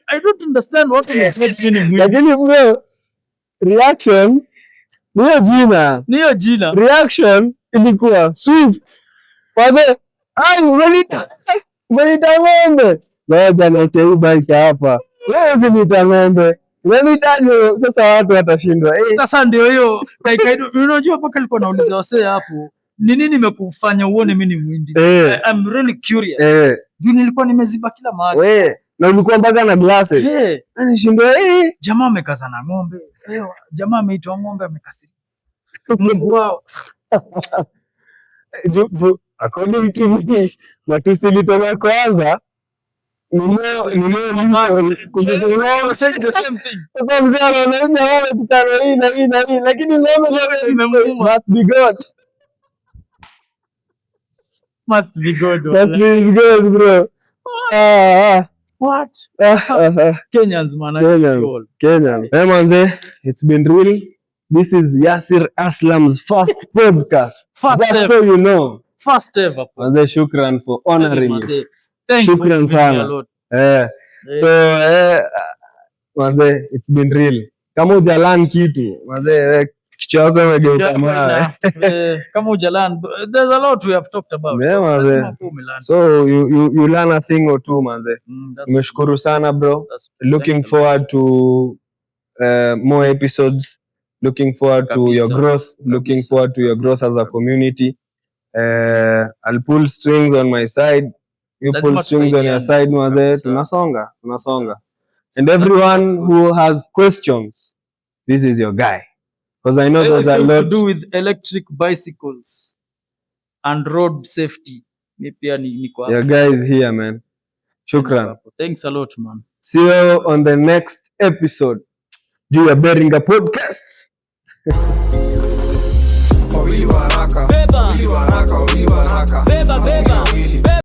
I don't understand what he said meaning.
Lakini bro, reaction niyo jina. Reaction ilikuwa swift. Wale, umenita ng'ombe. Ngoja niite bike hapa. Wewe usinita ng'ombe. Unanitaje sasa watu watashindwa.
Sasa ndio hiyo. Unajua mpaka alikuwa anauliza wasee hapo. Ni nini nimekufanya uone mimi ni mwindi? I'm really curious. Juu nilikuwa nimeziba kila mahali.
Na ulikuwa mpaka na glasses. Anashindwa
jamaa amekaza na ng'ombe. Jamaa ameitwa ng'ombe amekasirika. Mungu wao.
According to me, matusi litona kwanza.
Must be good,
bro.
What? Kenyans, man.
Kenyans. Hey, manze, it's been real. This is Yasir Aslam's first podcast.
First ever.
So you know.
First ever.
Manze, shukran for honoring me.
Shukran sana.
So, manze, it's been real. Kama hujalan kitu, manze, kichwa yako imegeuka mawe.
Kama hujalan, there's a lot we have talked about.
So you learn a thing or two, manze. Nimeshukuru sana bro. Looking forward to more episodes. Looking forward to your growth. Looking forward to your growth as a community. I'll pull strings on my side. You pull strings on your side, manze. Tunasonga. And everyone who has questions, this is your guy. Because I know there's a lot
to do with electric bicycles and road safety.
Your guy is here, man. Shukran.
Thanks a lot, man.
See you on the next episode. Do your Beringa podcast. Beba.